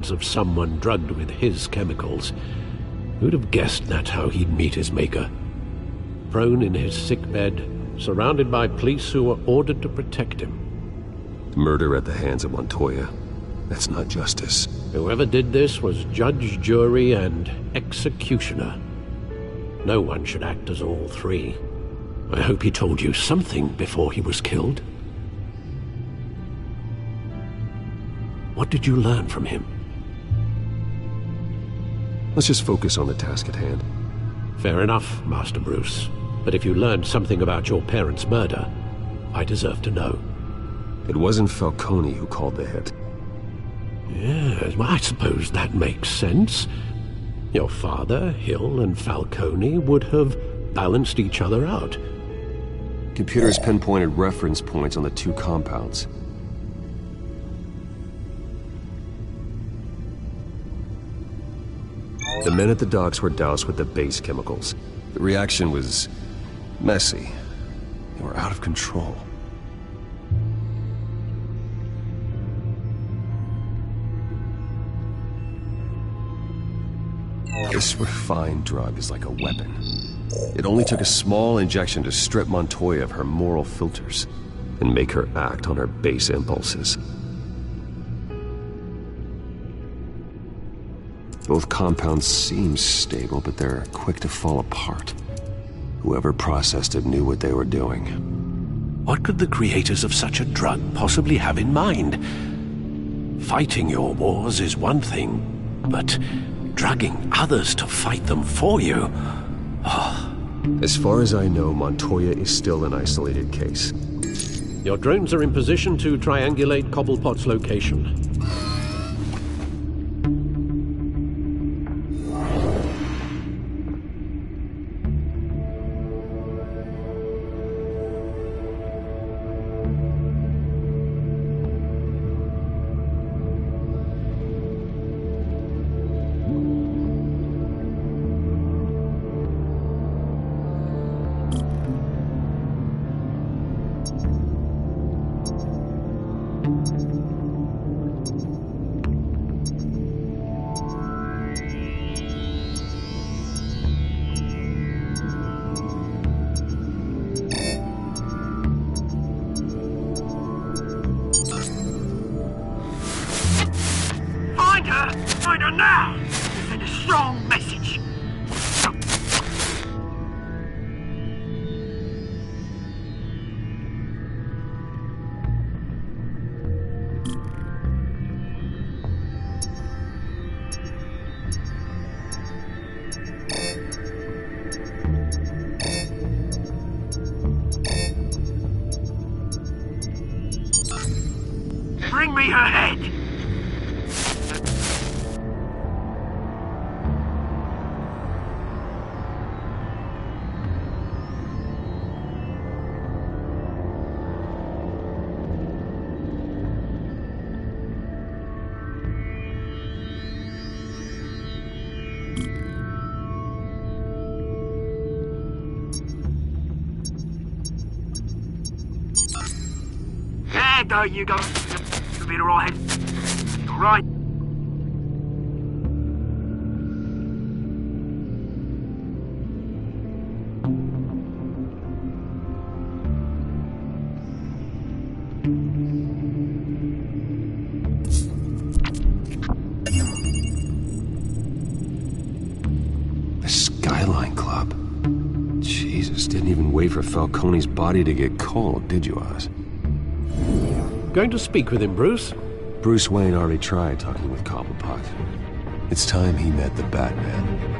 records of someone drugged with his chemicals. Who'd have guessed that's how he'd meet his maker? Prone in his sickbed, surrounded by police who were ordered to protect him. Murder at the hands of Montoya. That's not justice. Whoever did this was judge, jury, and executioner. No one should act as all three. I hope he told you something before he was killed. What did you learn from him? Let's just focus on the task at hand. Fair enough, Master Bruce. But if you learned something about your parents' murder, I deserve to know. It wasn't Falcone who called the hit. Yes, well, I suppose that makes sense. Your father, Hill, and Falcone would have balanced each other out. Computers pinpointed reference points on the two compounds. The men at the docks were doused with the base chemicals. The reaction was messy. They were out of control. This refined drug is like a weapon. It only took a small injection to strip Montoya of her moral filters and make her act on her base impulses. Both compounds seem stable, but they're quick to fall apart. Whoever processed it knew what they were doing. What could the creators of such a drug possibly have in mind? Fighting your wars is one thing, but drugging others to fight them for you? Oh. As far as I know, Montoya is still an isolated case. Your drones are in position to triangulate Cobblepot's location. Find her now! Send a strong message. Bring me her head! There you go. You'll be alright. Alright. The Skyline Club. Jesus, didn't even wait for Falcone's body to get cold, did you, Oz? Going to speak with him, Bruce? Bruce Wayne already tried talking with Cobblepot. It's time he met the Batman.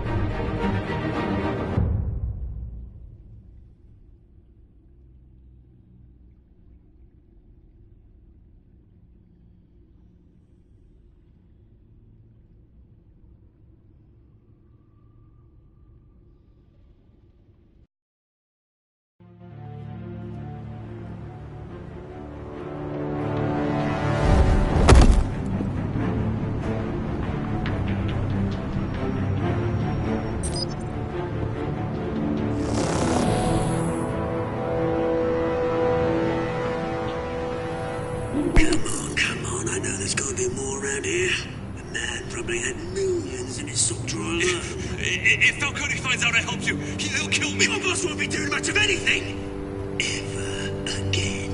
probably had millions in his sock drawer. If Falcone finds out I helped you, he'll kill me. Your boss won't be doing much of anything! Ever again.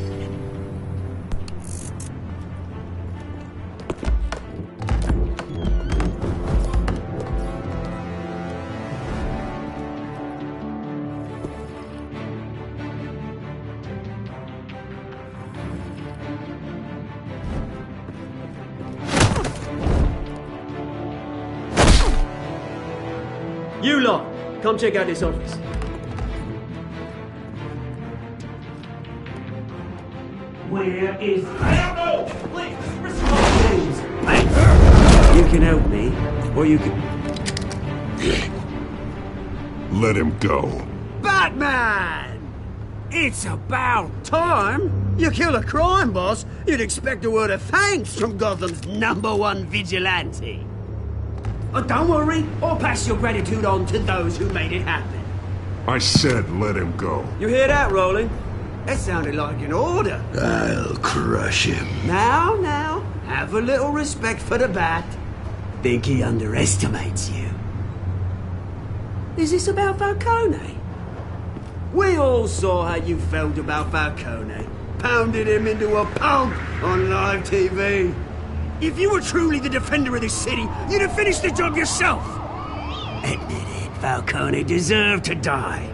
You lot, come check out this office. Where is... I don't know! Please, James, mate, you can help me, or you can... Let him go. Batman! It's about time! You kill a crime boss, you'd expect a word of thanks from Gotham's #1 vigilante. Oh, don't worry, I'll pass your gratitude on to those who made it happen. I said let him go. You hear that, Roland? That sounded like an order. I'll crush him. Now, have a little respect for the Bat. Think he underestimates you. Is this about Falcone? We all saw how you felt about Falcone. Pounded him into a pulp on live TV. If you were truly the defender of this city, you'd have finished the job yourself. Admit it, Falcone deserved to die.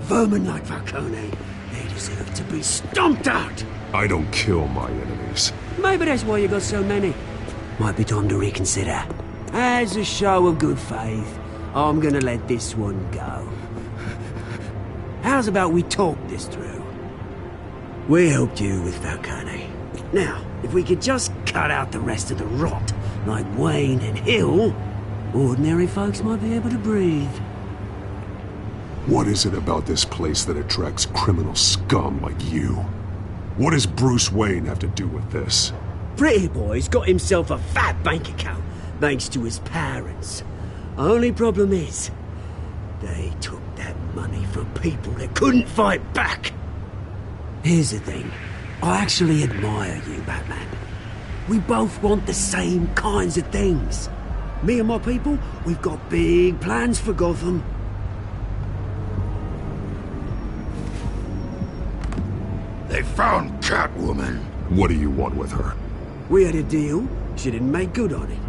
Vermin like Falcone, they deserve to be stomped out. I don't kill my enemies. Maybe that's why you got so many. Might be time to reconsider. As a show of good faith, I'm gonna let this one go. How's about we talk this through? We helped you with Falcone. Now, if we could just cut out the rest of the rot, like Wayne and Hill, ordinary folks might be able to breathe. What is it about this place that attracts criminal scum like you? What does Bruce Wayne have to do with this? Pretty Boy's got himself a fat bank account, thanks to his parents. Only problem is, they took that money from people that couldn't fight back. Here's the thing. I actually admire you, Batman. We both want the same kinds of things. Me and my people, we've got big plans for Gotham. They found Catwoman. What do you want with her? We had a deal. She didn't make good on it.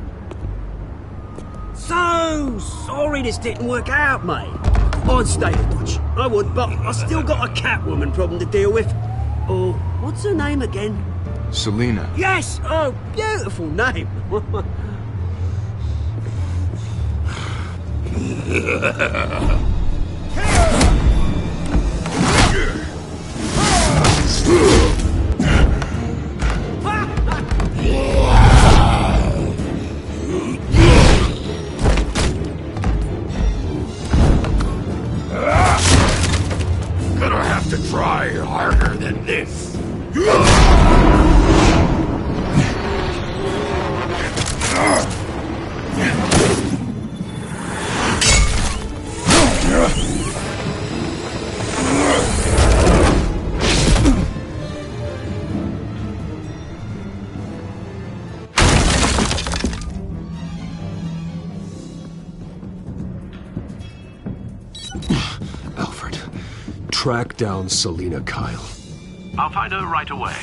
So sorry this didn't work out, mate. I'd stay a Dutch. I would, but I still got a Catwoman problem to deal with. Oh, what's her name again? Selina. Yes! Oh, beautiful name. Gonna have to try harder than this. Alfred, track down Selina Kyle. I'll find her right away.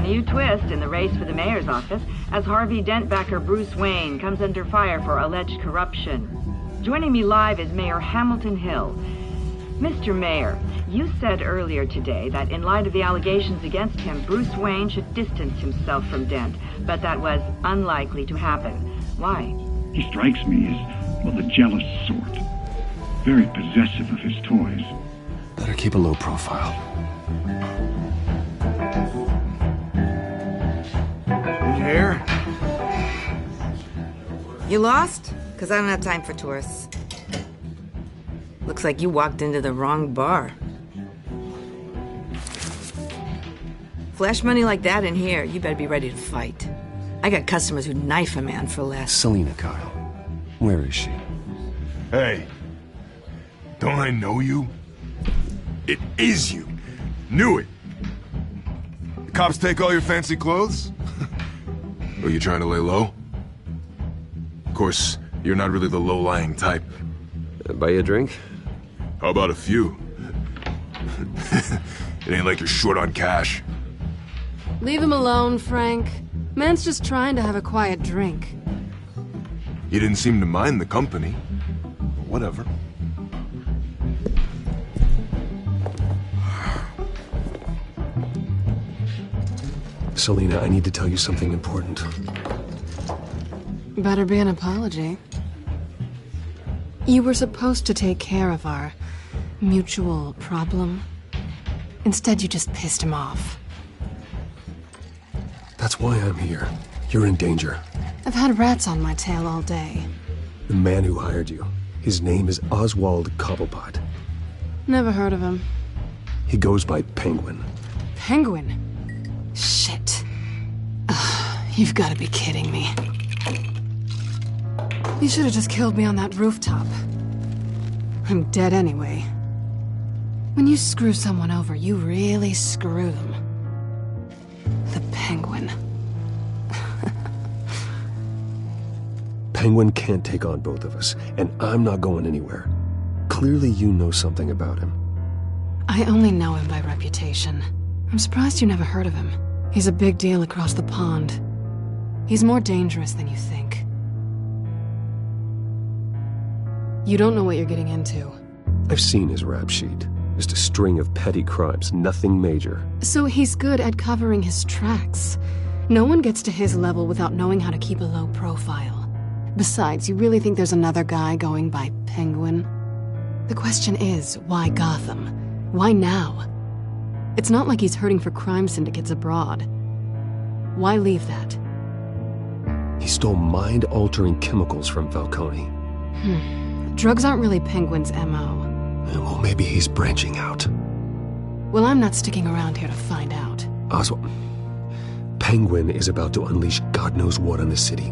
new twist in the race for the mayor's office as Harvey Dent-backer Bruce Wayne comes under fire for alleged corruption. Joining me live is Mayor Hamilton Hill. Mr. Mayor, you said earlier today that in light of the allegations against him, Bruce Wayne should distance himself from Dent, but that was unlikely to happen. Why? He strikes me as, well, the jealous sort. Very possessive of his toys. Better keep a low profile. Here? You lost? Because I don't have time for tourists. Looks like you walked into the wrong bar. Flash money like that in here, you better be ready to fight. I got customers who'd knife a man for less. Selina Kyle. Where is she? Hey. Don't I know you? It is you. Knew it. The cops take all your fancy clothes? Are you trying to lay low? Of course, you're not really the low-lying type. Buy you a drink? How about a few? It ain't like you're short on cash. Leave him alone, Frank. Man's just trying to have a quiet drink. You didn't seem to mind the company. Whatever. Selina, I need to tell you something important. Better be an apology. You were supposed to take care of our mutual problem. Instead, you just pissed him off. That's why I'm here. You're in danger. I've had rats on my tail all day. The man who hired you, his name is Oswald Cobblepot. Never heard of him. He goes by Penguin. Penguin? Shit. Ugh, you've got to be kidding me. You should have just killed me on that rooftop. I'm dead anyway. When you screw someone over, you really screw them. The Penguin. Penguin can't take on both of us, and I'm not going anywhere. Clearly you know something about him. I only know him by reputation. I'm surprised you never heard of him. He's a big deal across the pond. He's more dangerous than you think. You don't know what you're getting into. I've seen his rap sheet. Just a string of petty crimes, nothing major. So he's good at covering his tracks. No one gets to his level without knowing how to keep a low profile. Besides, you really think there's another guy going by Penguin? The question is, why Gotham? Why now? It's not like he's hurting for crime syndicates abroad. Why leave that? He stole mind-altering chemicals from Falcone. Drugs aren't really Penguin's M.O. Well, maybe he's branching out. Well, I'm not sticking around here to find out. Oswald, Penguin is about to unleash God knows what on the city.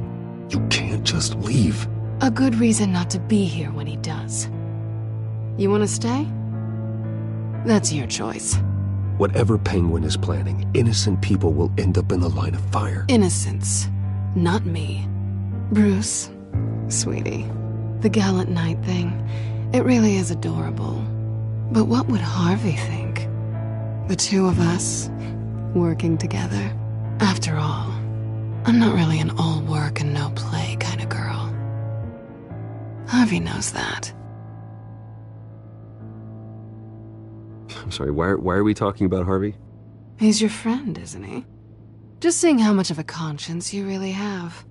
You can't just leave. A good reason not to be here when he does. You want to stay? That's your choice. Whatever Penguin is planning, innocent people will end up in the line of fire. Innocence. Not me. Bruce, sweetie, the gallant knight thing, it really is adorable. But what would Harvey think? The two of us, working together. After all, I'm not really an all work and no play kind of girl. Harvey knows that. I'm sorry, why are we talking about Harvey? He's your friend, isn't he? Just seeing how much of a conscience you really have.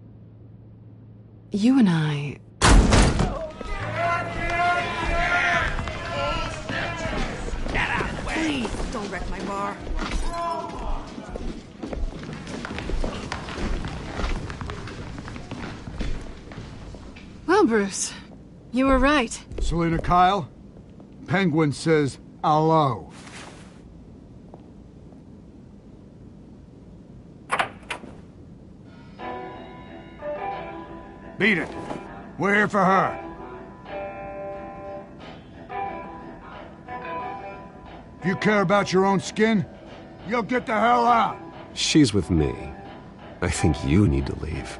You and I... Please, don't wreck my bar. Well, Bruce, you were right. Selina Kyle, Penguin says hello. Beat it. We're here for her. If you care about your own skin, you'll get the hell out. She's with me. I think you need to leave.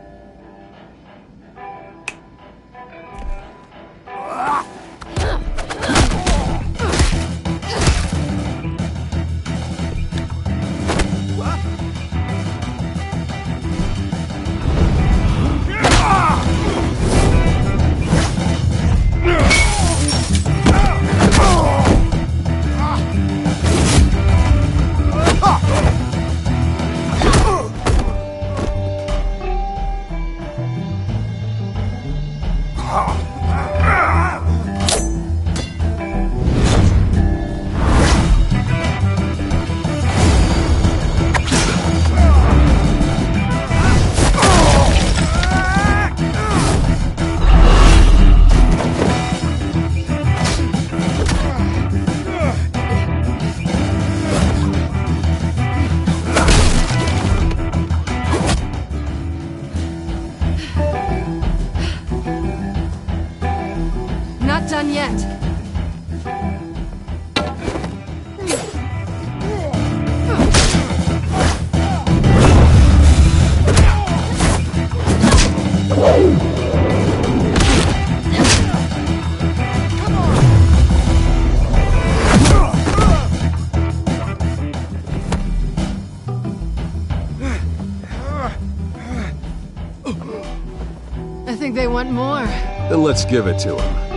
more. Then let's give it to him.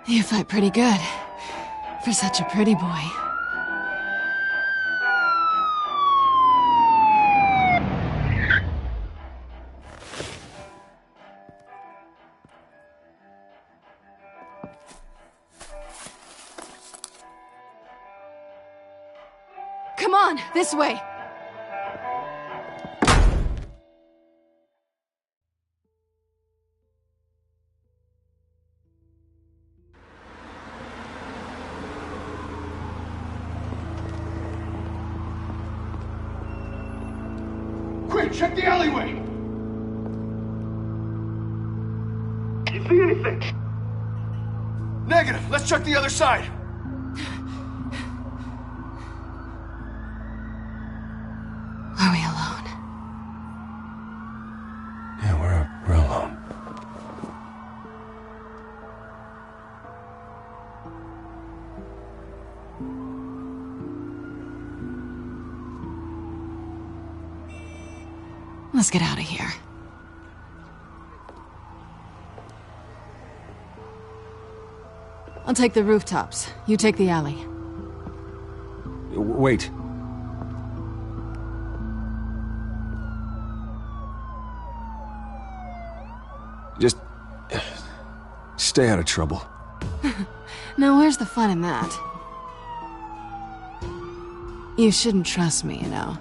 You fight pretty good. For such a pretty boy. Come on, this way! Quick, check the alleyway! You see anything? Negative. Let's check the other side. Are we alone? Yeah, we're alone. Let's get out of here. I'll take the rooftops. You take the alley. Wait. Just stay out of trouble. Now, where's the fun in that? You shouldn't trust me, you know.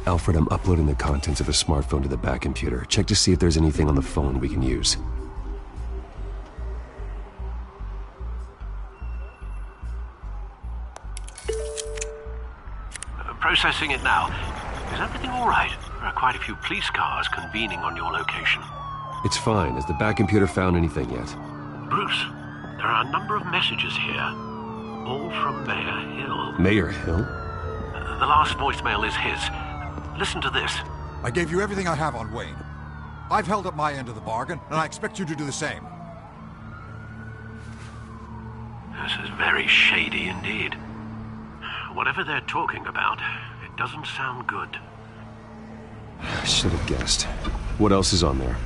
Alfred, I'm uploading the contents of a smartphone to the back computer. Check to see if there's anything on the phone we can use. Processing it now. Is everything all right? There are quite a few police cars convening on your location. It's fine. Has the back computer found anything yet? Bruce, there are a number of messages here. All from Mayor Hill. Mayor Hill? The last voicemail is his. Listen to this. I gave you everything I have on Wayne. I've held up my end of the bargain, and I expect you to do the same. This is very shady indeed. Whatever they're talking about, it doesn't sound good. I should have guessed. What else is on there?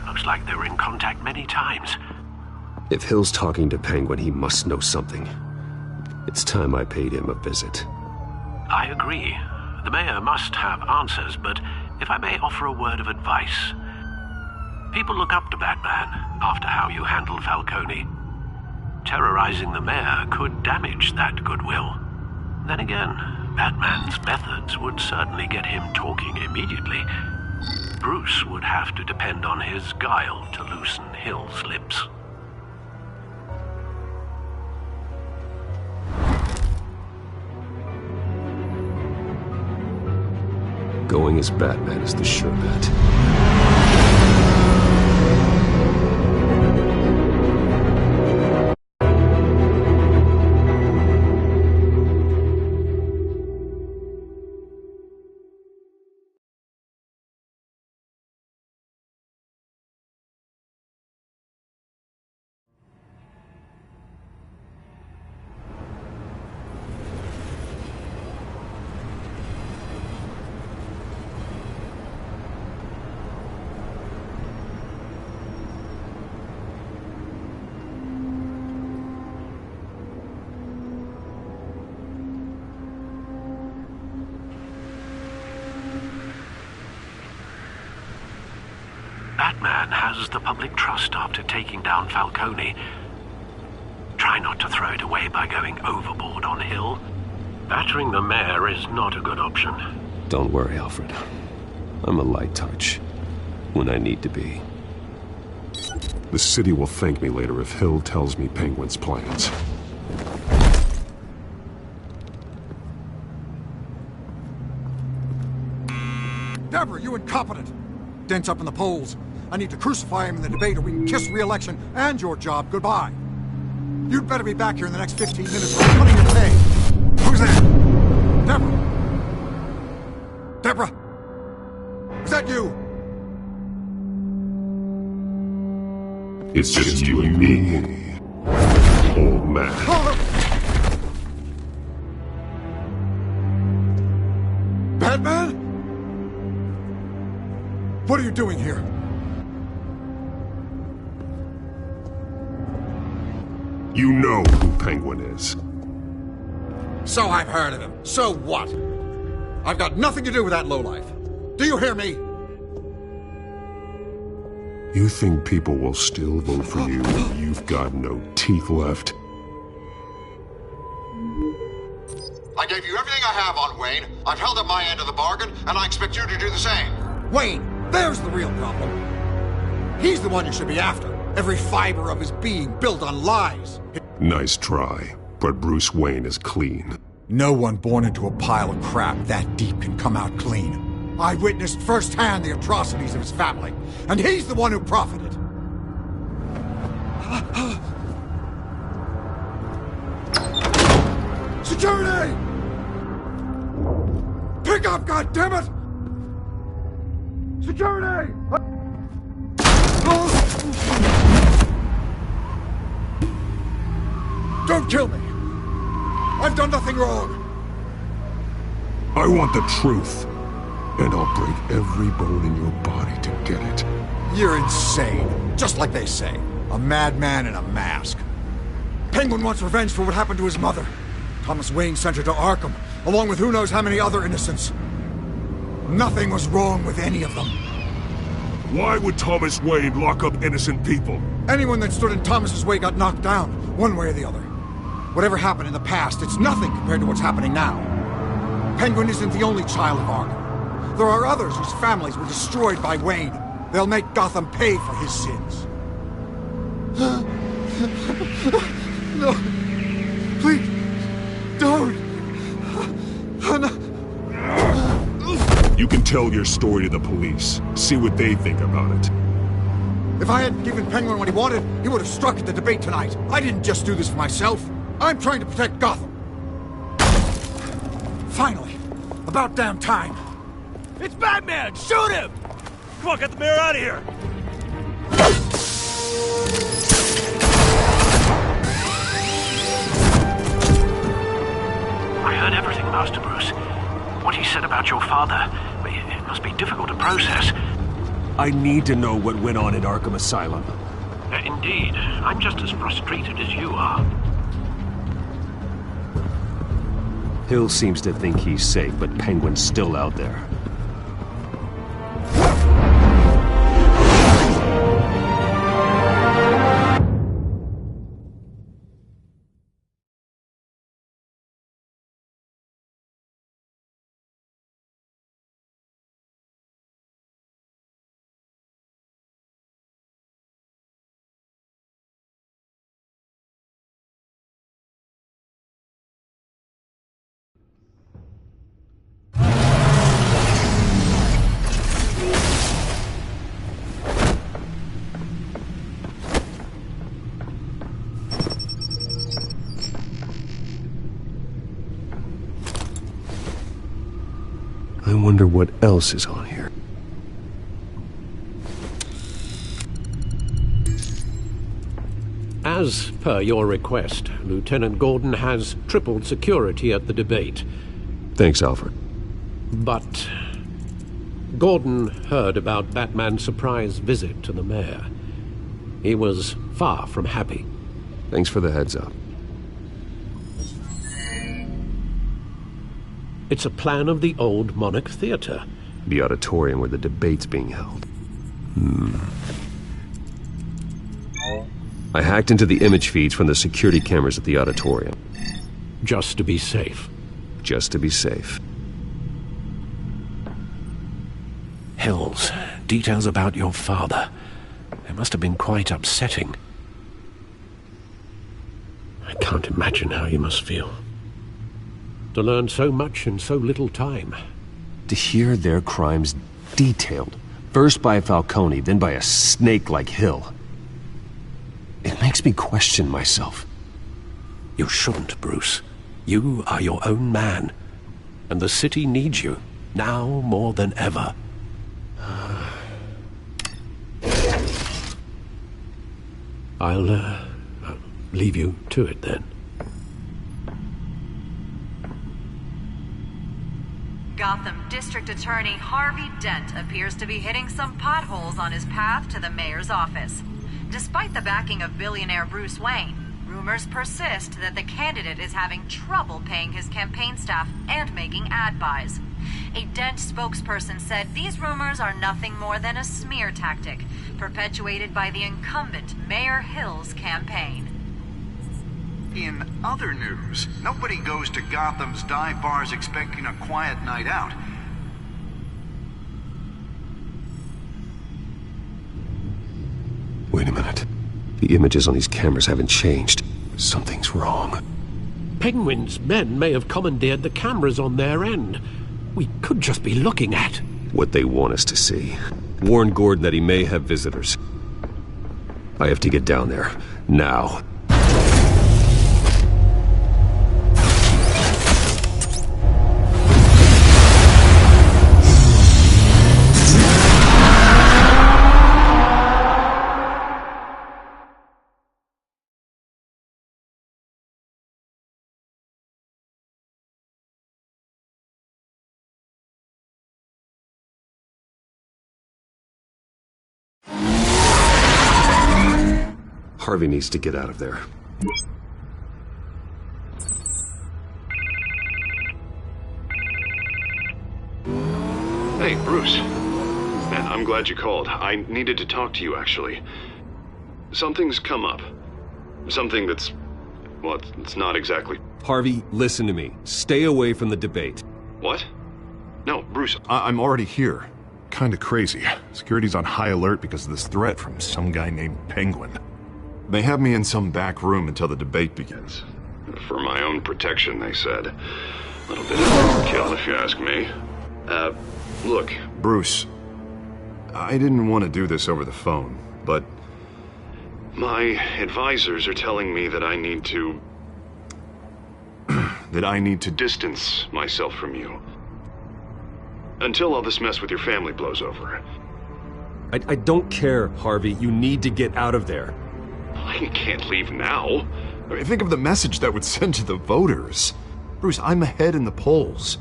Looks like they were in contact many times. If Hill's talking to Penguin, he must know something. It's time I paid him a visit. I agree. The mayor must have answers, but if I may offer a word of advice. People look up to Batman after how you handled Falcone. Terrorizing the mayor could damage that goodwill. Then again, Batman's methods would certainly get him talking immediately. Bruce would have to depend on his guile to loosen Hill's lips. Going as Batman is the sure bet. Batman has the public trust after taking down Falcone. Try not to throw it away by going overboard on Hill. Battering the mayor is not a good option. Don't worry, Alfred. I'm a light touch. When I need to be. The city will thank me later if Hill tells me Penguin's plans. Deborah, you incompetent! Dent's up in the polls. I need to crucify him in the debate or we can kiss re-election and your job goodbye. You'd better be back here in the next 15 minutes or I'm cutting your pay. Who's there? Deborah? Deborah? Is that you? It's just you and me, old man. Batman? What are you doing here? You know who Penguin is. So I've heard of him. So what? I've got nothing to do with that lowlife. Do you hear me? You think people will still vote for you when you've got no teeth left? I gave you everything I have on Wayne. I've held up my end of the bargain, and I expect you to do the same. Wayne, there's the real problem. He's the one you should be after. Every fiber of his being built on lies. Nice try, but Bruce Wayne is clean. No one born into a pile of crap that deep can come out clean. I witnessed firsthand the atrocities of his family, and he's the one who profited. Security! Pick up, goddammit! Security! Don't kill me! I've done nothing wrong! I want the truth, and I'll break every bone in your body to get it. You're insane, just like they say. A madman in a mask. Penguin wants revenge for what happened to his mother. Thomas Wayne sent her to Arkham, along with who knows how many other innocents. Nothing was wrong with any of them. Why would Thomas Wayne lock up innocent people? Anyone that stood in Thomas's way got knocked down, one way or the other. Whatever happened in the past, it's nothing compared to what's happening now. Penguin isn't the only child of Arkham. There are others whose families were destroyed by Wayne. They'll make Gotham pay for his sins. No. Please. Don't. You can tell your story to the police. See what they think about it. If I hadn't given Penguin what he wanted, he would have struck at the debate tonight. I didn't just do this for myself. I'm trying to protect Gotham. Finally. About damn time. It's Batman! Shoot him! Come on, get the mayor out of here! I heard everything, Master Bruce. What he said about your father, it must be difficult to process. I need to know what went on at Arkham Asylum. Indeed. I'm just as frustrated as you are. Hill seems to think he's safe, but Penguin's still out there. I wonder what else is on here. As per your request, Lieutenant Gordon has tripled security at the debate. Thanks, Alfred. But Gordon heard about Batman's surprise visit to the mayor. He was far from happy. Thanks for the heads up. It's a plan of the old Monarch Theater. The auditorium where the debate's being held. I hacked into the image feeds from the security cameras at the auditorium. Just to be safe. just to be safe. Hills, details about your father. It must have been quite upsetting. I can't imagine how you must feel. To learn so much in so little time. To hear their crimes detailed, first by Falcone, then by a snake like Hill. It makes me question myself. You shouldn't, Bruce. You are your own man. And the city needs you, now more than ever. I'll leave you to it then. Gotham District Attorney Harvey Dent appears to be hitting some potholes on his path to the mayor's office. Despite the backing of billionaire Bruce Wayne, rumors persist that the candidate is having trouble paying his campaign staff and making ad buys. A Dent spokesperson said these rumors are nothing more than a smear tactic, perpetuated by the incumbent Mayor Hill's campaign. In other news, nobody goes to Gotham's dive bars expecting a quiet night out. Wait a minute. The images on these cameras haven't changed. Something's wrong. Penguin's men may have commandeered the cameras on their end. We could just be looking at what they want us to see. Warn Gordon that he may have visitors. I have to get down there. Now. Harvey needs to get out of there. Hey, Bruce. Man, I'm glad you called. I needed to talk to you, actually. Something's come up. Something that's... well, it's not exactly... Harvey, listen to me. Stay away from the debate. What? No, Bruce, I'm already here. Kinda crazy. Security's on high alert because of this threat from some guy named Penguin. They have me in some back room until the debate begins. For my own protection, they said. A little bit of overkill, if you ask me. Look. Bruce, I didn't want to do this over the phone, but... my advisors are telling me that I need to... that I need to distance myself from you. Until all this mess with your family blows over. I don't care, Harvey. You need to get out of there. I can't leave now. I mean, think of the message that would send to the voters. Bruce, I'm ahead in the polls.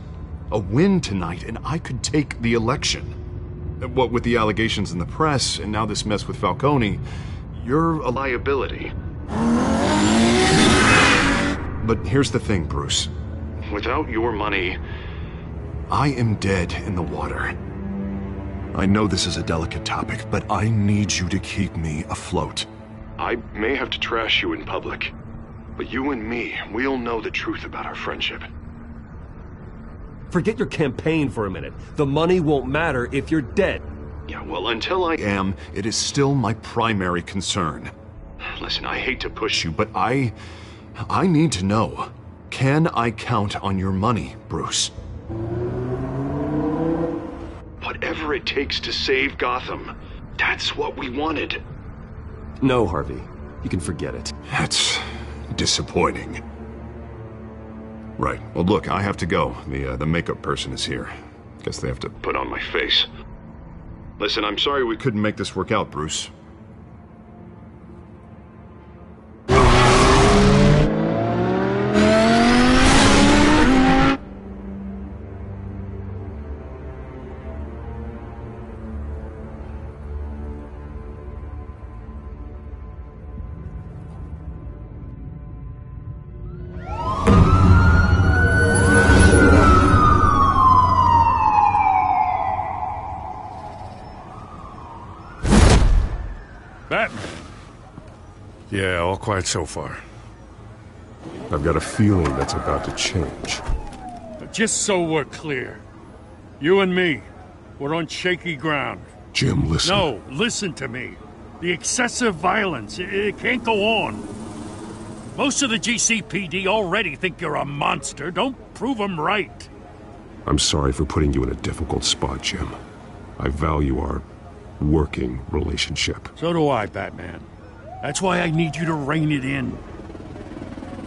A win tonight, and I could take the election. What with the allegations in the press, and now this mess with Falcone, you're a liability. But here's the thing, Bruce. Without your money... I am dead in the water. I know this is a delicate topic, but I need you to keep me afloat. I may have to trash you in public, but you and me, we'll know the truth about our friendship. Forget your campaign for a minute. The money won't matter if you're dead. Yeah, well, until I am, it is still my primary concern. Listen, I hate to push you, but I need to know. Can I count on your money, Bruce? Whatever it takes to save Gotham. That's what we wanted. No, Harvey. You can forget it. That's disappointing. Right. Well, look, I have to go. The makeup person is here. Guess they have to put on my face. Listen, I'm sorry we couldn't make this work out, Bruce. Yeah, all quiet so far. I've got a feeling that's about to change. just so we're clear. You and me, we're on shaky ground. Jim, listen. No, listen to me. The excessive violence, it can't go on. Most of the GCPD already think you're a monster. Don't prove them right. I'm sorry for putting you in a difficult spot, Jim. I value our working relationship. So do I, Batman. That's why I need you to rein it in.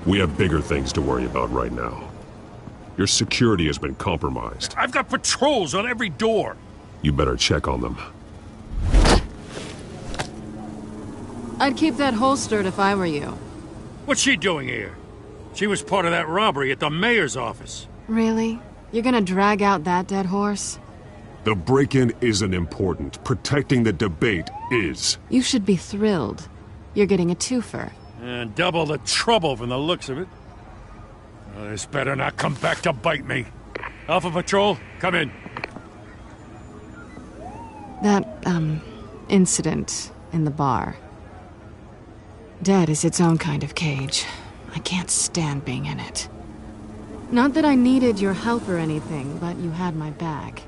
We have bigger things to worry about right now. Your security has been compromised. I've got patrols on every door. You better check on them. I'd keep that holstered if I were you. What's she doing here? She was part of that robbery at the mayor's office. Really? You're gonna drag out that dead horse? The break-in isn't important. Protecting the debate is. You should be thrilled. You're getting a twofer. And double the trouble from the looks of it. This better not come back to bite me. Alpha Patrol, come in. That, incident in the bar. Dead is its own kind of cage. I can't stand being in it. Not that I needed your help or anything, but you had my back.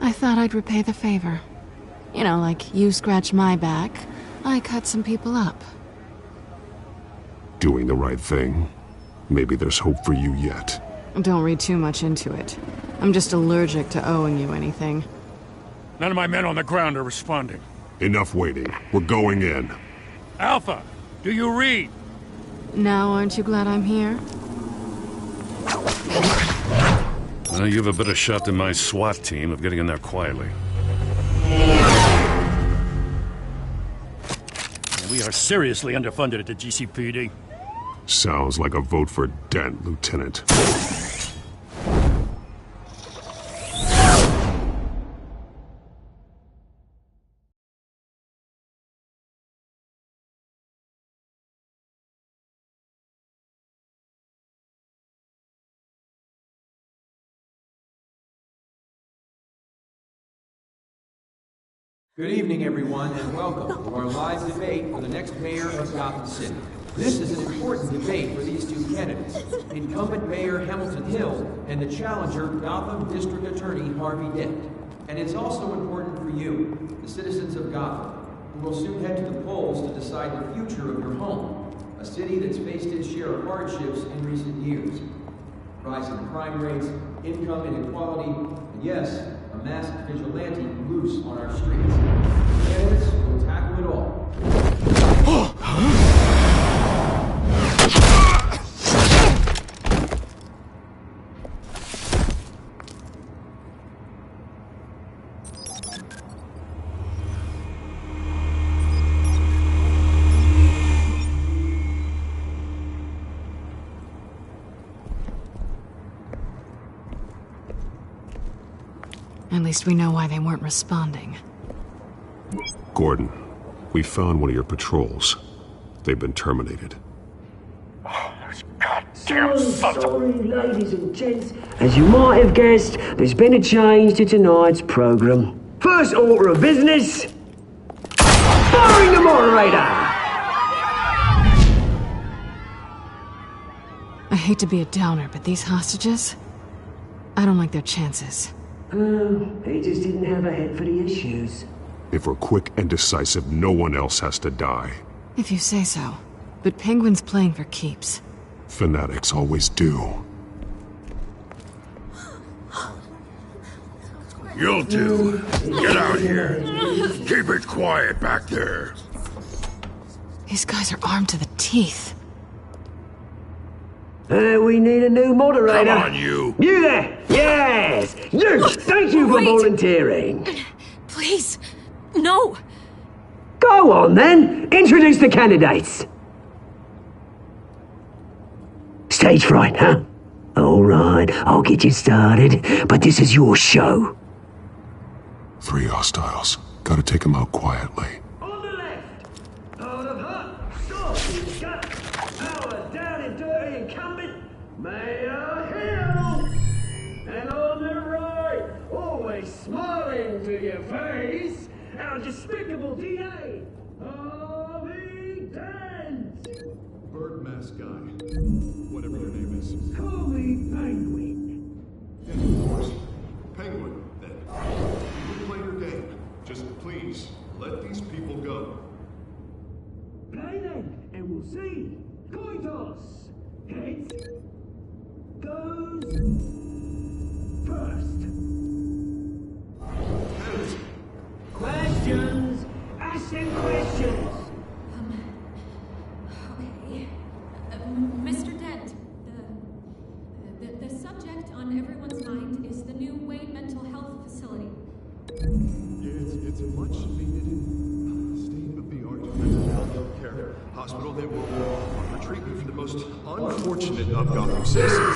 I thought I'd repay the favor. You know, like you scratched my back, I cut some people up. Doing the right thing. Maybe there's hope for you yet. Don't read too much into it. I'm just allergic to owing you anything. None of my men on the ground are responding. Enough waiting. We're going in. Alpha, do you read? Now aren't you glad I'm here? Well, you have a better shot than my SWAT team of getting in there quietly. We are seriously underfunded at the GCPD. Sounds like a vote for Dent, Lieutenant. Good evening, everyone, and welcome to our live debate for the next mayor of Gotham City. This is an important debate for these two candidates, incumbent Mayor Hamilton Hill and the challenger, Gotham District Attorney Harvey Dent. And it's also important for you, the citizens of Gotham, who will soon head to the polls to decide the future of your home, a city that's faced its share of hardships in recent years. Rising crime rates, income inequality, and yes, a masked vigilante loose on our streets. Candidates will tackle it all. At least we know why they weren't responding. Gordon, we found one of your patrols. They've been terminated. Sorry, ladies and gents. As you might have guessed, there's been a change to tonight's program. First order of business, firing the moderator! I hate to be a downer, but these hostages? I don't like their chances. He just didn't have a head for the issues. If we're quick and decisive, no one else has to die. If you say so. But Penguin's playing for keeps. Fanatics always do. You'll do. Get out here. Keep it quiet back there. These guys are armed to the teeth. We need a new moderator. Come on, you. You there! Yes! You! Thank you for volunteering. Please, no. Go on, then. Introduce the candidates. Stage fright, huh? All right, I'll get you started, but this is your show. 3 hostiles. Gotta take them out quietly. On the left, out of hot, saucy gut, our down and dirty incumbent, Mayor Hill. And on the right, always smiling to your face, our despicable DA, Harvey Dent. Bird mask guy. Whatever your name is. Call me Penguin. Penguin, then. You play your game. Just please, let these people go. Play then, and we'll see. Coin toss. Heads goes first. Heads. Questions. Ask them questions. Okay. Mr. Dent, the subject on everyone's mind is the new Wayne Mental Health Facility. It's a much needed state-of-the-art mental health care hospital that will offer treatment for the most unfortunate of Gotham citizens.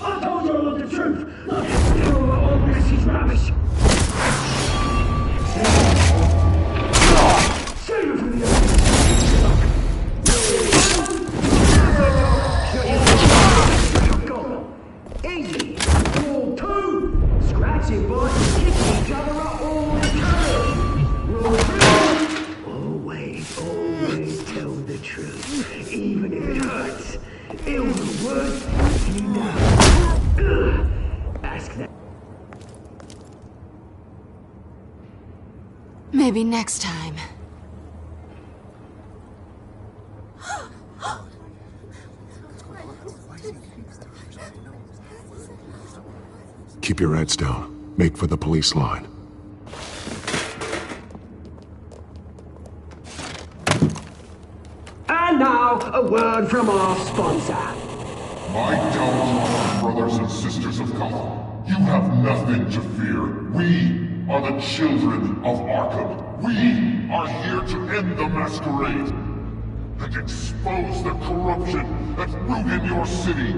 I told you all the truth. All this is rubbish. Save it for the other. Easy. Rule 2. Scratching boys and kicking each other are all encouraged. Rule 3. Always tell the truth, even if it hurts. It'll be worse if you know. Ask that. Maybe next time. Keep your heads down. Make for the police line. And now, a word from our sponsor. My downtrodden brothers and sisters of Gotham, you have nothing to fear. We are the children of Arkham. We are here to end the masquerade and expose the corruption that's rooted in your city.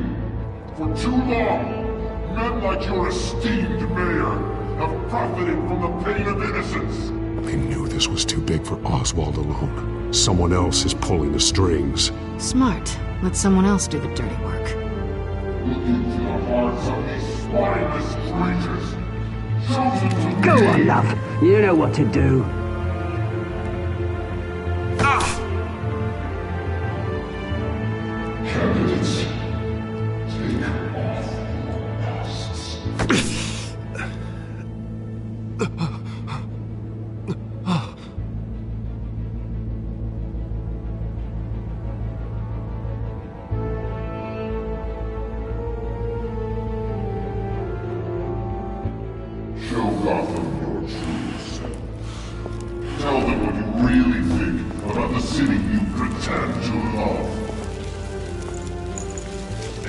For too long, men like your esteemed mayor have profited from the pain of innocence. They knew this was too big for Oswald alone. Someone else is pulling the strings. Smart. Let someone else do the dirty work. Look into the hearts of these spineless creatures. Chosen to Go lead. on, love. You know what to do. Candidates, take off your masks. Show Gotham your true self. Tell them what you really think about the city you pretend to love.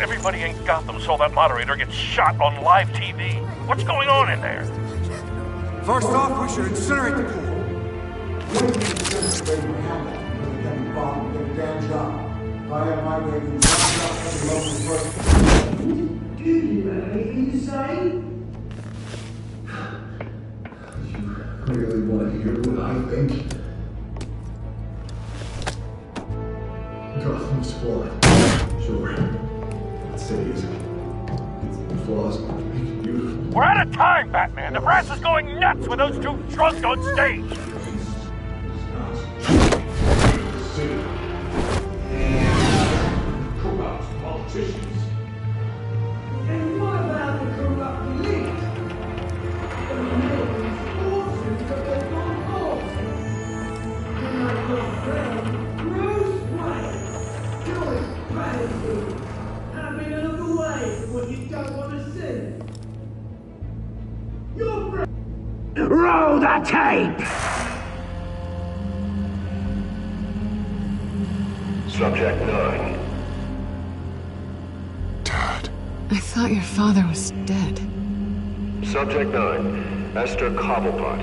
Everybody in Gotham saw that moderator get shot on live TV. What's going on in there? First off, we should incinerate the pool. Did you have anything to say? You really want to hear what I think? Gotham's flawed. Sure. That city is. Its flaws make it beautiful. We're out of time, Batman. The brass is going nuts with those two drunks on stage. City. Corrupt politicians. And what about the corrupt elite? The millions forces that they've gone off. And like your friend, Bruce Wayne, doing gratitude, having a look away from what you don't want to see. Your friend. Roll the tape! Subject 9. I thought your father was dead. Subject 9, Esther Cobblepot.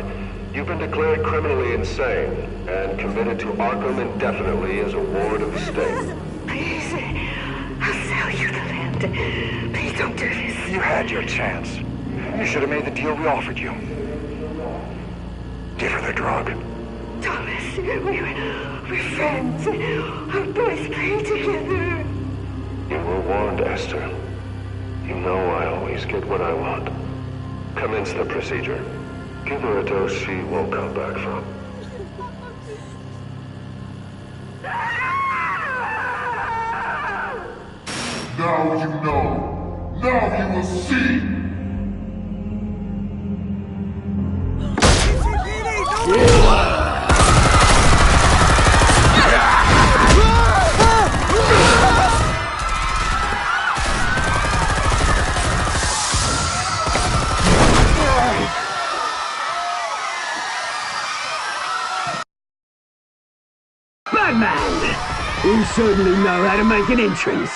You've been declared criminally insane and committed to Arkham indefinitely as a ward of the state. Please, I'll sell you the land. Please don't do this. You had your chance. You should have made the deal we offered you. Give her the drug. Thomas, we're friends. Our boys play together. You were warned, Esther. You know I always get what I want. Commence the procedure. Give her a dose she won't come back from. Now you know. Now you will see. certainly know how to make an entrance.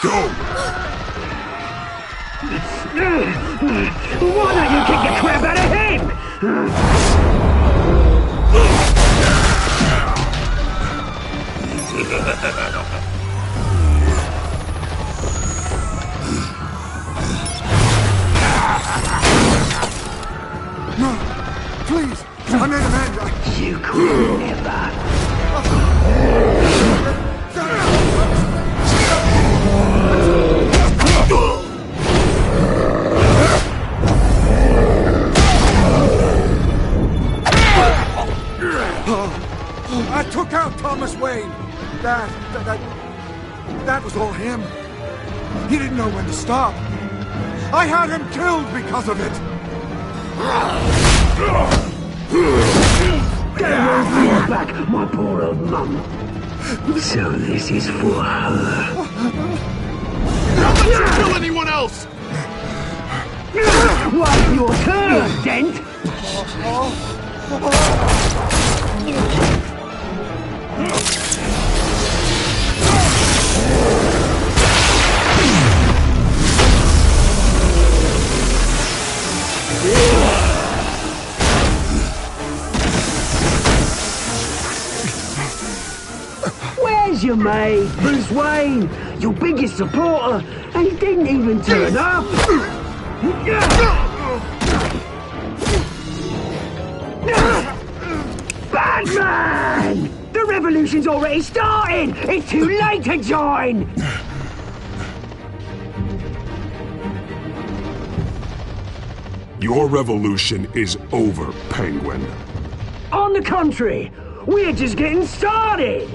Go! Why don't you kick the crap out of him? No, please, I made an end. You could never. I took out Thomas Wayne. That was all him. He didn't know when to stop. I had him killed because of it. Get back, my poor old mum. So this is for her. Don't let you kill anyone else! What's your turn, Dent? Where's your mate, Bruce Wayne? Your biggest supporter, and he didn't even turn up. Batman! The revolution's already started! It's too late to join! Your revolution is over, Penguin. On the contrary, we're just getting started!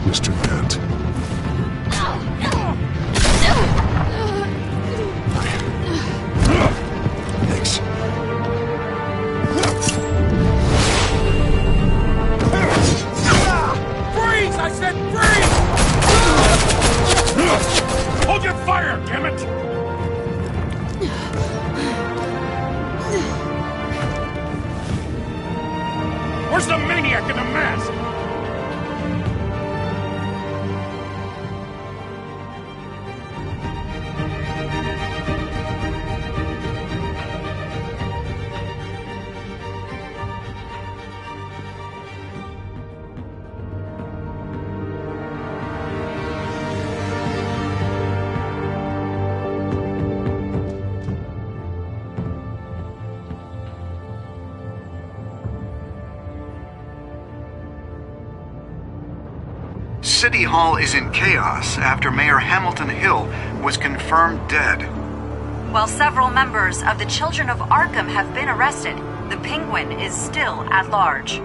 Mr. Dent. Thanks. Freeze! I said freeze! Hold your fire, damn it! Where's the maniac in the mask? City Hall is in chaos after Mayor Hamilton Hill was confirmed dead. While several members of the Children of Arkham have been arrested, the Penguin is still at large.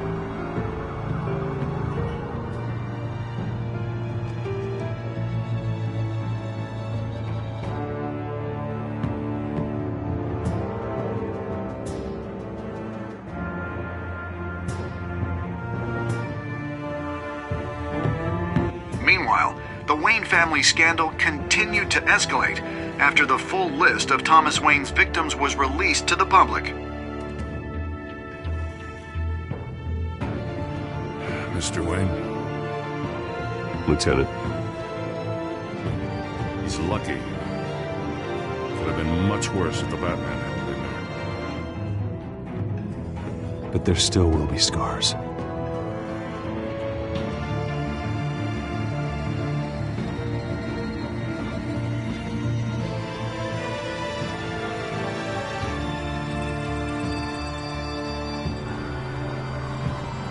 Meanwhile, the Wayne family scandal continued to escalate after the full list of Thomas Wayne's victims was released to the public. Mr. Wayne? Lieutenant. He's lucky. Could have been much worse if the Batman hadn't been there. But there still will be scars.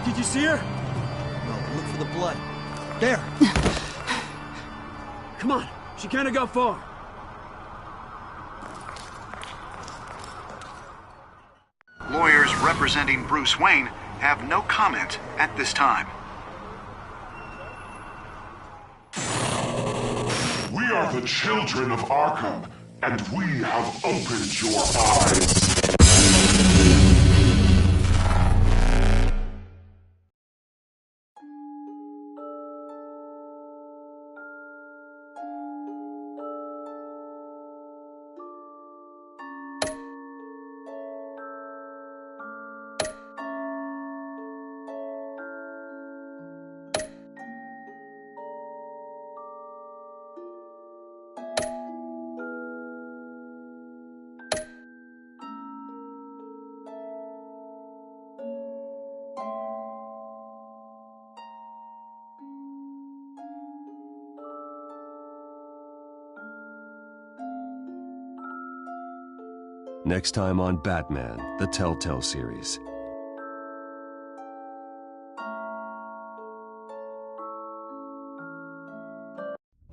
Did you see her? No, look for the blood. There. Come on, she can't have got far. Lawyers representing Bruce Wayne have no comment at this time. We are the children of Arkham, and we have opened your eyes. Next time on Batman, the Telltale series.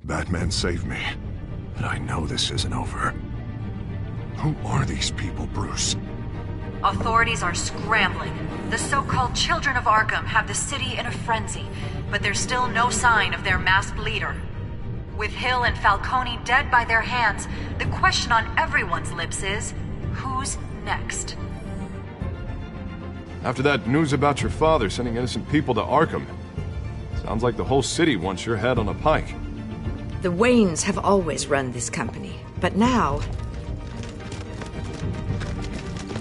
Batman saved me, but I know this isn't over. Who are these people, Bruce? Authorities are scrambling. The so-called Children of Arkham have the city in a frenzy, but there's still no sign of their masked leader. With Hill and Falcone dead by their hands, the question on everyone's lips is, who's next? After that news about your father sending innocent people to Arkham, sounds like the whole city wants your head on a pike. The Waynes have always run this company, but now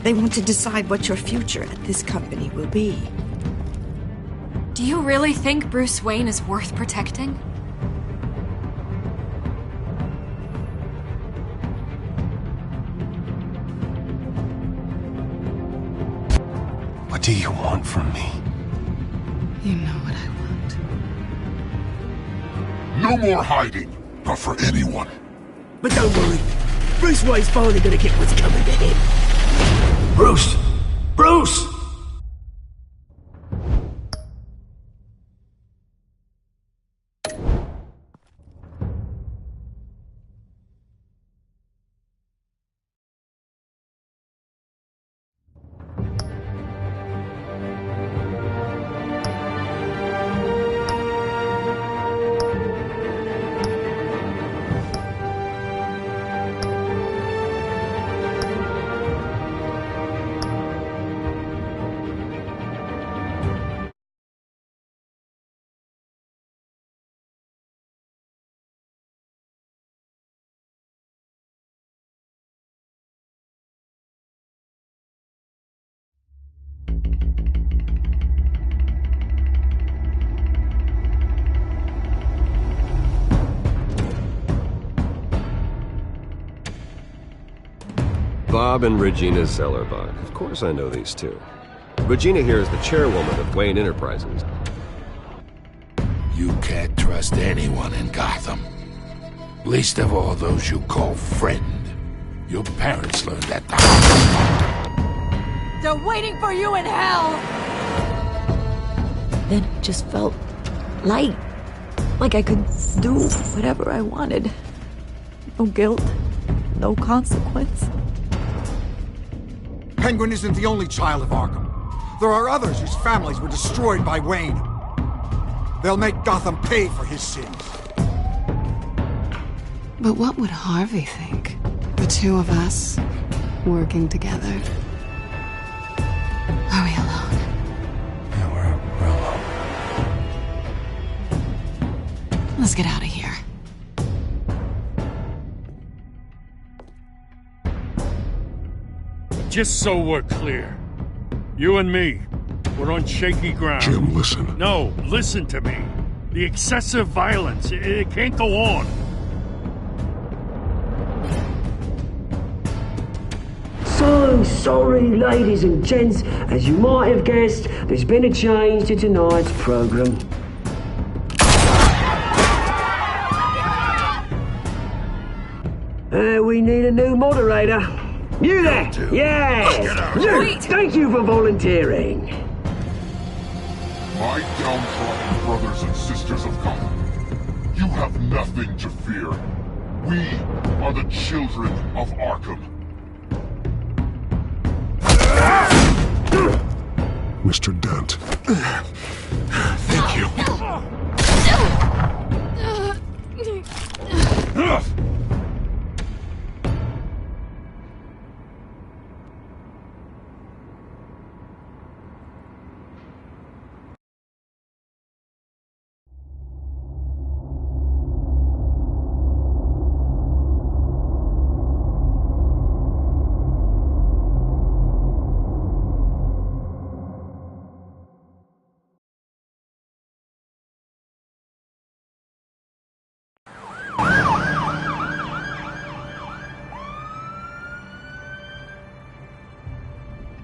they want to decide what your future at this company will be. Do you really think Bruce Wayne is worth protecting? What do you want from me? You know what I want. No more hiding, not for anyone. But don't worry, Bruce Wayne's finally gonna get what's coming to him. Bruce! Bruce! Bob and Regina Zellerbach. Of course I know these two. Regina here is the chairwoman of Wayne Enterprises. You can't trust anyone in Gotham. Least of all those you call friend. Your parents learned that the hard way. They're waiting for you in hell! Then it just felt light. Like I could do whatever I wanted. No guilt, no consequence. Penguin isn't the only child of Arkham. There are others whose families were destroyed by Wayne. They'll make Gotham pay for his sins. But what would Harvey think? The two of us, working together. Are we alone? Yeah, we're alone. Let's get out of here. Just so we're clear, you and me, we're on shaky ground. Jim, listen. No, listen to me. The excessive violence, it can't go on. So sorry, ladies and gents. As you might have guessed, there's been a change to tonight's program. We need a new moderator. You there? Yeah! You! Thank you for volunteering. My downtrodden brothers and sisters of Gotham, you have nothing to fear. We are the children of Arkham. Mr. Dent. Thank you.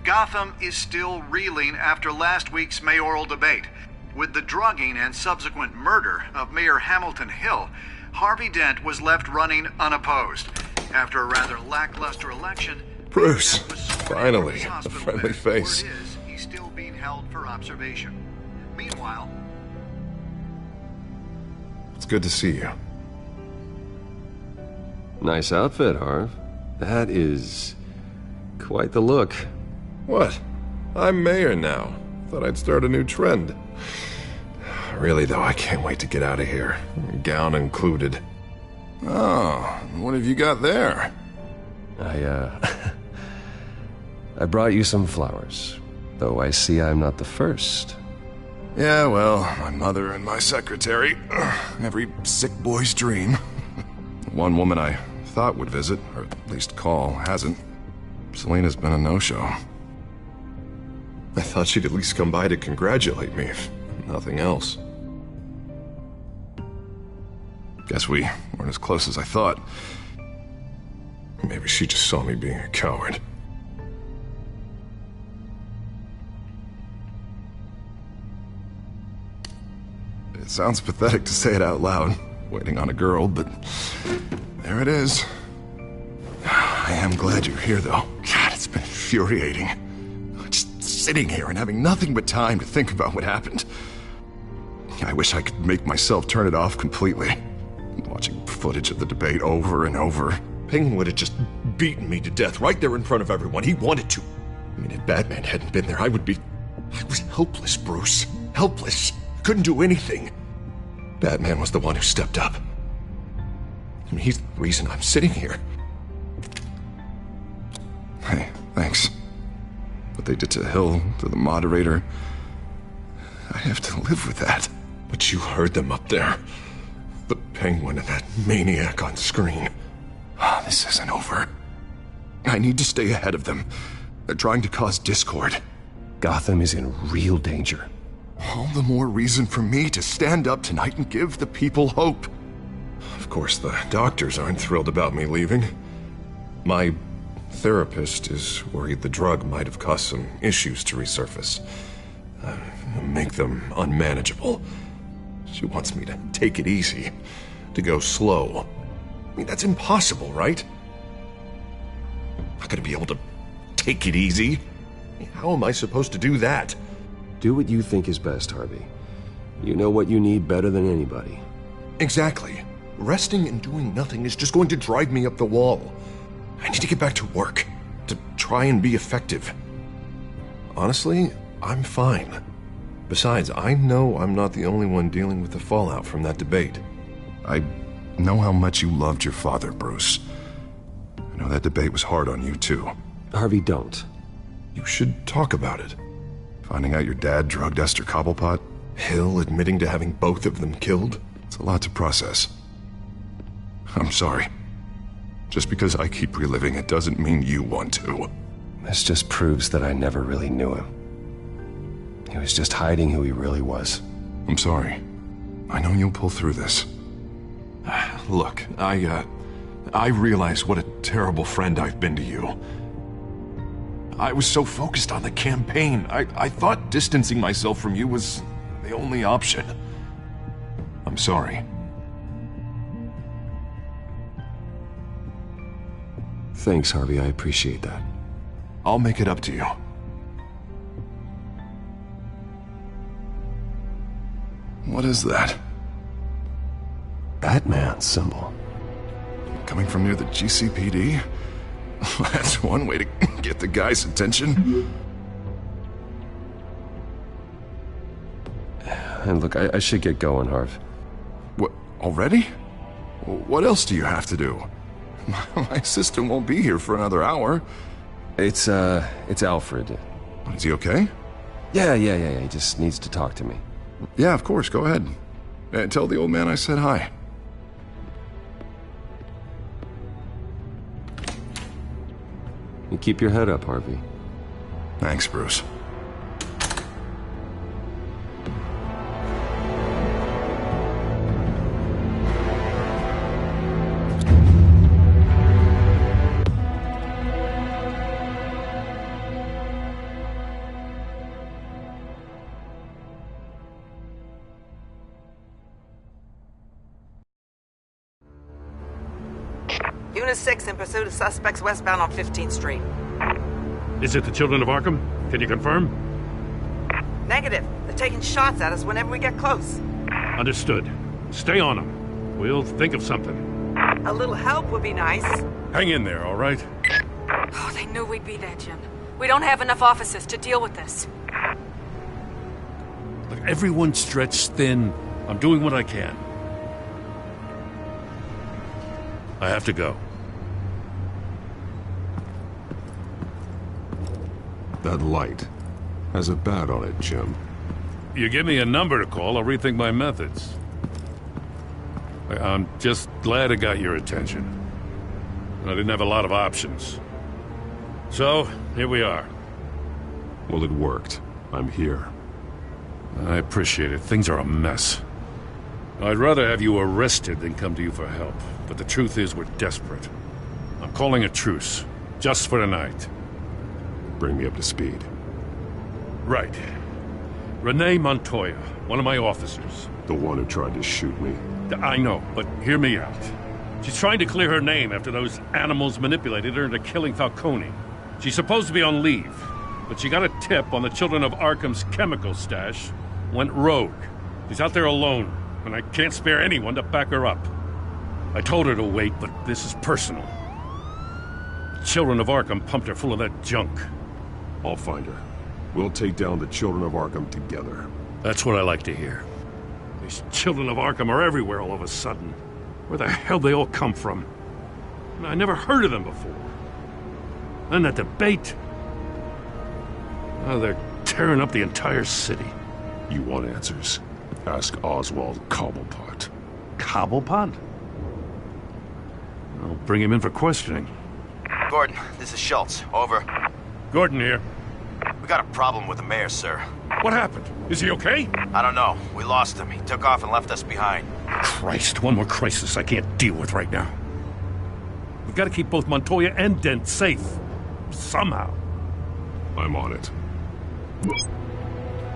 Gotham is still reeling after last week's mayoral debate. With the drugging and subsequent murder of Mayor Hamilton Hill, Harvey Dent was left running unopposed. After a rather lackluster election, Bruce, finally, a friendly face. he's still being held for observation. Meanwhile, It's good to see you. Nice outfit, Harv. That is quite the look. What? I'm mayor now. Thought I'd start a new trend. Really, though, I can't wait to get out of here. Gown included. Oh, what have you got there? I brought you some flowers. Though I see I'm not the first. Yeah, well, my mother and my secretary. Every sick boy's dream. One woman I thought would visit, or at least call, hasn't. Selena's been a no-show. I thought she'd at least come by to congratulate me, if nothing else. Guess we weren't as close as I thought. Maybe she just saw me being a coward. It sounds pathetic to say it out loud, waiting on a girl, but there it is. I am glad you're here, though. God, it's been infuriating. Just sitting here and having nothing but time to think about what happened. I wish I could make myself turn it off completely. Watching footage of the debate over and over. Penguin would have just beaten me to death right there in front of everyone. He wanted to. I mean, if Batman hadn't been there, I was helpless, Bruce. Helpless. Couldn't do anything. Batman was the one who stepped up. I mean, he's the reason I'm sitting here. Hey, thanks. What they did to Hill, to the moderator, I have to live with that. But you heard them up there. The Penguin and that maniac on screen. This isn't over. I need to stay ahead of them. They're trying to cause discord. Gotham is in real danger. All the more reason for me to stand up tonight and give the people hope. Of course, the doctors aren't thrilled about me leaving. My therapist is worried the drug might have caused some issues to resurface. Make them unmanageable. She wants me to take it easy, to go slow. I mean, that's impossible, right? I'm not gonna be able to take it easy. How am I supposed to do that? Do what you think is best, Harvey. You know what you need better than anybody. Exactly. Resting and doing nothing is just going to drive me up the wall. I need to get back to work, to try and be effective. Honestly, I'm fine. Besides, I know I'm not the only one dealing with the fallout from that debate. I know how much you loved your father, Bruce. I know that debate was hard on you, too. Harvey, don't. You should talk about it. Finding out your dad drugged Esther Cobblepot, Hill admitting to having both of them killed. It's a lot to process. I'm sorry. Just because I keep reliving it doesn't mean you want to. This just proves that I never really knew him. He was just hiding who he really was. I'm sorry. I know you'll pull through this. Look, I realize what a terrible friend I've been to you. I was so focused on the campaign. I thought distancing myself from you was the only option. I'm sorry. Thanks, Harvey. I appreciate that. I'll make it up to you. What is that? Batman symbol. Coming from near the GCPD? That's one way to get the guy's attention. And look, I should get going, Harv. What, already? What else do you have to do? My sister won't be here for another hour. It's Alfred. Is he okay? Yeah, he just needs to talk to me. Yeah, of course, go ahead. Tell the old man I said hi. You keep your head up, Harvey. Thanks, Bruce. Unit 6 in pursuit of suspects westbound on 15th Street. Is it the Children of Arkham? Can you confirm? Negative. They're taking shots at us whenever we get close. Understood. Stay on them. We'll think of something. A little help would be nice. Hang in there, all right? Oh, they knew we'd be there, Jim. We don't have enough officers to deal with this. Look, everyone's stretched thin. I'm doing what I can. I have to go. That light has a bat on it, Jim. You give me a number to call, I'll rethink my methods. I'm just glad I got your attention. I didn't have a lot of options. So, here we are. Well, it worked. I'm here. I appreciate it. Things are a mess. I'd rather have you arrested than come to you for help. But the truth is, we're desperate. I'm calling a truce. Just for tonight. Bring me up to speed. Right. Renee Montoya, one of my officers. The one who tried to shoot me. I know, but hear me out. She's trying to clear her name after those animals manipulated her into killing Falcone. She's supposed to be on leave, but she got a tip on the Children of Arkham's chemical stash, went rogue. She's out there alone, and I can't spare anyone to back her up. I told her to wait, but this is personal. The Children of Arkham pumped her full of that junk. I'll find her. We'll take down the Children of Arkham together. That's what I like to hear. These Children of Arkham are everywhere all of a sudden. Where the hell they all come from? I never heard of them before. And that debate. Oh, they're tearing up the entire city. You want answers? Ask Oswald Cobblepot. Cobblepot? I'll bring him in for questioning. Gordon, this is Schultz. Over. Gordon here. We got a problem with the mayor, sir. What happened? Is he okay? I don't know. We lost him. He took off and left us behind. Christ, one more crisis I can't deal with right now. We've got to keep both Montoya and Dent safe. Somehow. I'm on it.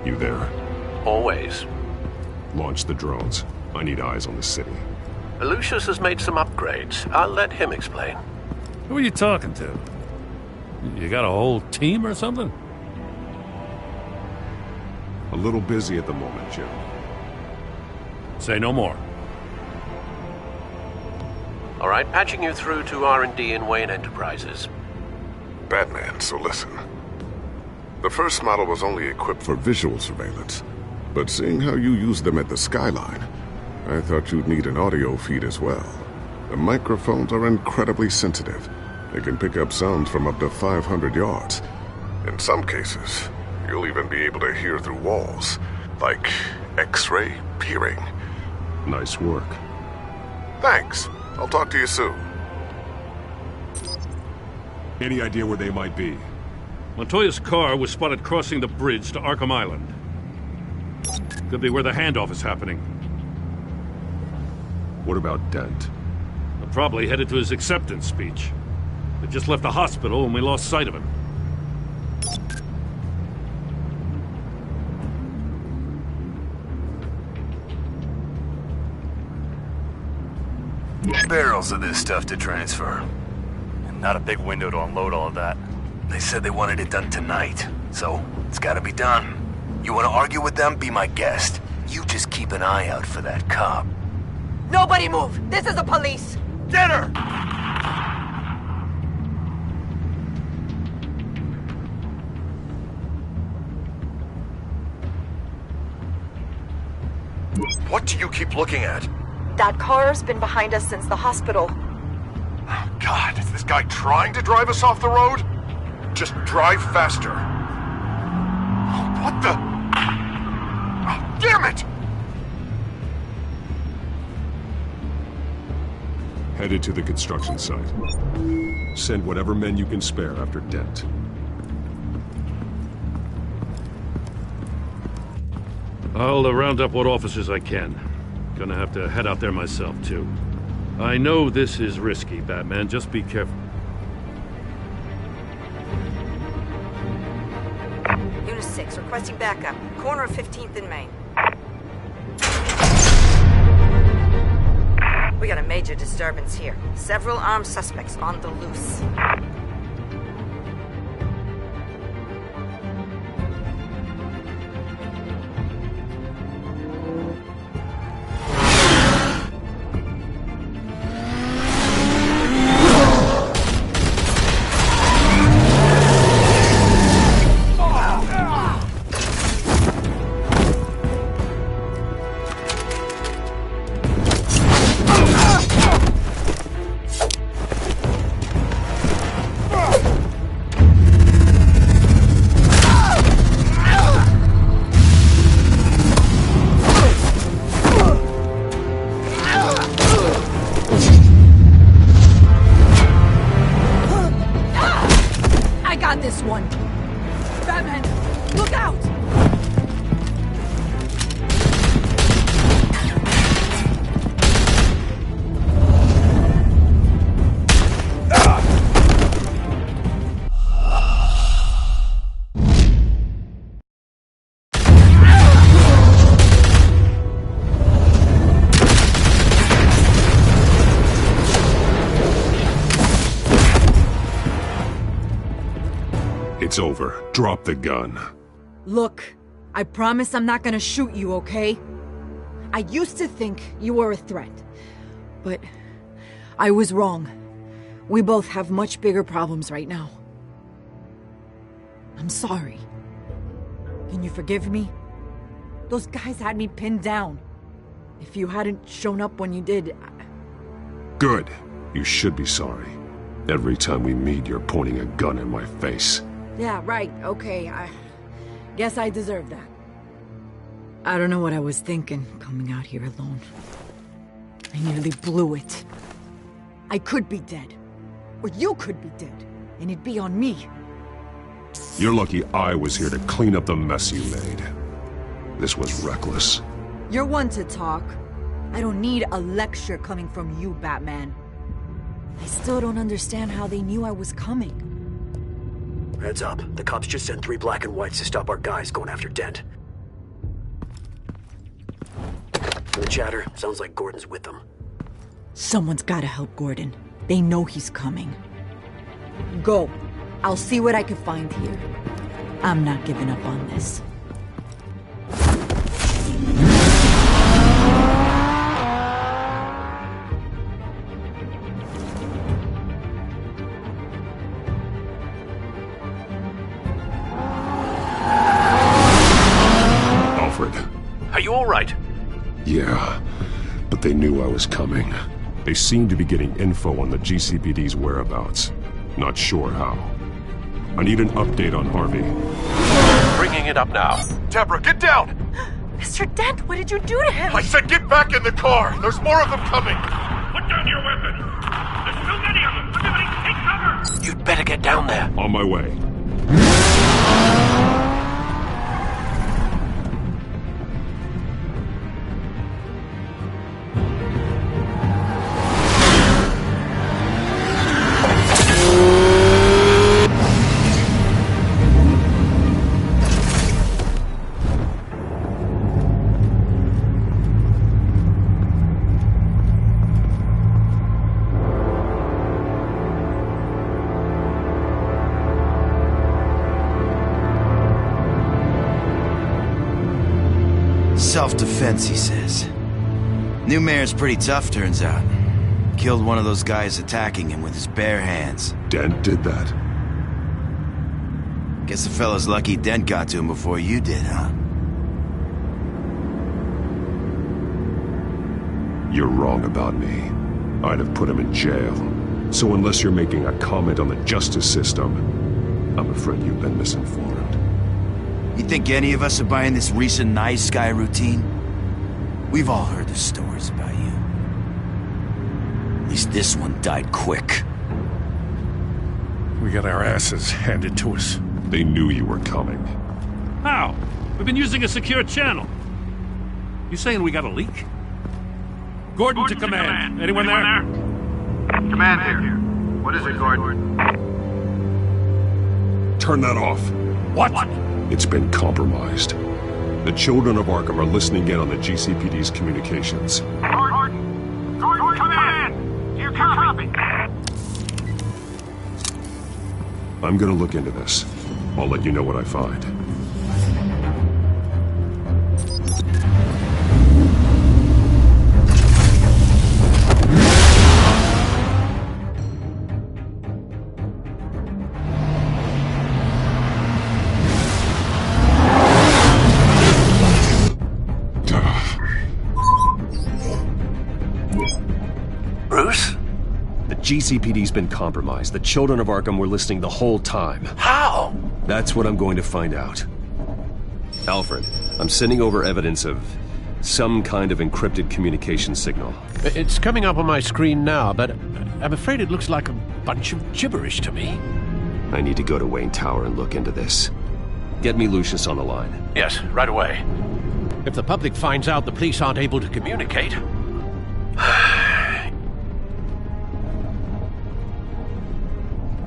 You there? Always. Launch the drones. I need eyes on the city. Lucius has made some upgrades. I'll let him explain. Who are you talking to? You got a whole team or something? A little busy at the moment, Jim. Say no more. All right, patching you through to R&D in Wayne Enterprises. Batman, so listen. The first model was only equipped for visual surveillance, but seeing how you use them at the Skyline, I thought you'd need an audio feed as well. The microphones are incredibly sensitive. They can pick up sounds from up to 500 yards. In some cases, you'll even be able to hear through walls, like X-ray peering. Nice work. Thanks. I'll talk to you soon. Any idea where they might be? Montoya's car was spotted crossing the bridge to Arkham Island. Could be where the handoff is happening. What about Dent? They're probably headed to his acceptance speech. They just left the hospital and we lost sight of him. Barrels of this stuff to transfer. And not a big window to unload all of that. They said they wanted it done tonight, so it's gotta be done. You wanna argue with them? Be my guest. You just keep an eye out for that cop. Nobody move! This is the police! Get her! What do you keep looking at? That car's been behind us since the hospital. God, is this guy trying to drive us off the road? Just drive faster. What the? Oh, damn it! Headed to the construction site. Send whatever men you can spare after Dent. I'll round up what officers I can. Gonna have to head out there myself, too. I know this is risky, Batman. Just be careful. Unit 6, requesting backup. Corner of 15th and Main. We got a major disturbance here. Several armed suspects on the loose. It's over. Drop the gun. Look, I promise I'm not gonna shoot you, okay? I used to think you were a threat, but I was wrong. We both have much bigger problems right now. I'm sorry. Can you forgive me? Those guys had me pinned down. If you hadn't shown up when you did... Good. You should be sorry. Every time we meet, you're pointing a gun in my face. Yeah, right, okay, I guess I deserve that. I don't know what I was thinking, coming out here alone. I nearly blew it. I could be dead. Or you could be dead. And it'd be on me. You're lucky I was here to clean up the mess you made. This was reckless. You're one to talk. I don't need a lecture coming from you, Batman. I still don't understand how they knew I was coming. Heads up. The cops just sent 3 black and whites to stop our guys going after Dent. From the chatter, sounds like Gordon's with them. Someone's gotta help Gordon. They know he's coming. Go. I'll see what I can find here. I'm not giving up on this. Are you all right? Yeah, but they knew I was coming. They seemed to be getting info on the GCPD's whereabouts. Not sure how. I need an update on Harvey. Bringing it up now. Deborah, get down! Mr. Dent, what did you do to him? I said get back in the car! There's more of them coming! Put down your weapon! There's too many of them! Everybody take cover! You'd better get down there. On my way. Self-defense, he says. New mayor's pretty tough, turns out. Killed one of those guys attacking him with his bare hands. Dent did that? Guess the fella's lucky Dent got to him before you did, huh? You're wrong about me. I'd have put him in jail. So unless you're making a comment on the justice system, I'm afraid you've been misinformed. You think any of us are buying this recent nice guy routine? We've all heard the stories about you. At least this one died quick. We got our asses handed to us. They knew you were coming. How? We've been using a secure channel. You saying we got a leak? Gordon to command. Anyone there? Command here. What is it, Gordon? Turn that off. What? It's been compromised. The children of Arkham are listening in on the GCPD's communications. Gordon, command! You copy? I'm gonna look into this. I'll let you know what I find. Bruce? The GCPD's been compromised. The children of Arkham were listening the whole time. How? That's what I'm going to find out. Alfred, I'm sending over evidence of some kind of encrypted communication signal. It's coming up on my screen now, but I'm afraid it looks like a bunch of gibberish to me. I need to go to Wayne Tower and look into this. Get me Lucius on the line. Yes, right away. If the public finds out the police aren't able to communicate...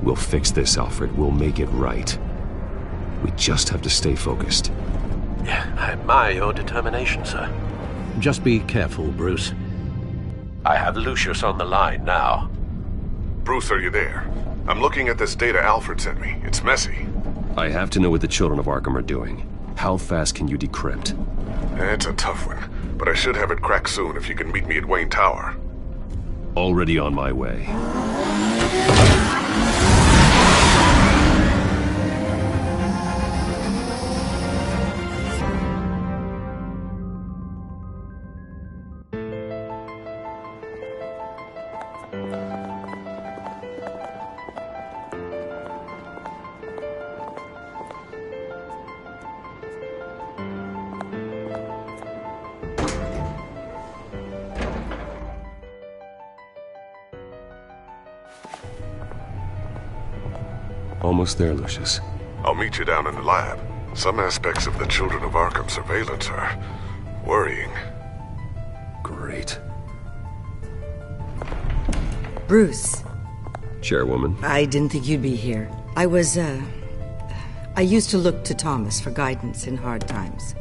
We'll fix this, Alfred. We'll make it right. We just have to stay focused. Yeah, I admire your determination, sir. Just be careful, Bruce. I have Lucius on the line now. Bruce, are you there? I'm looking at this data Alfred sent me. It's messy. I have to know what the children of Arkham are doing. How fast can you decrypt? It's a tough one, but I should have it cracked soon if you can meet me at Wayne Tower. Already on my way. Almost there, Lucius. I'll meet you down in the lab. Some aspects of the Children of Arkham surveillance are worrying. Great. Bruce. Chairwoman. I didn't think you'd be here. I used to look to Thomas for guidance in hard times.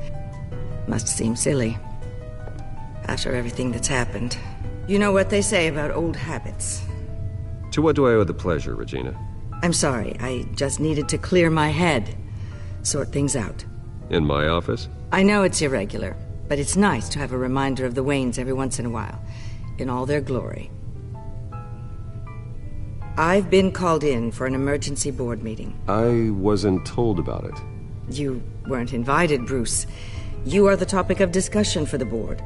Must seem silly. After everything that's happened. You know what they say about old habits. To what do I owe the pleasure, Regina? I'm sorry, I just needed to clear my head. Sort things out. In my office? I know it's irregular, but it's nice to have a reminder of the Waynes every once in a while. In all their glory. I've been called in for an emergency board meeting. I wasn't told about it. You weren't invited, Bruce. You are the topic of discussion for the board.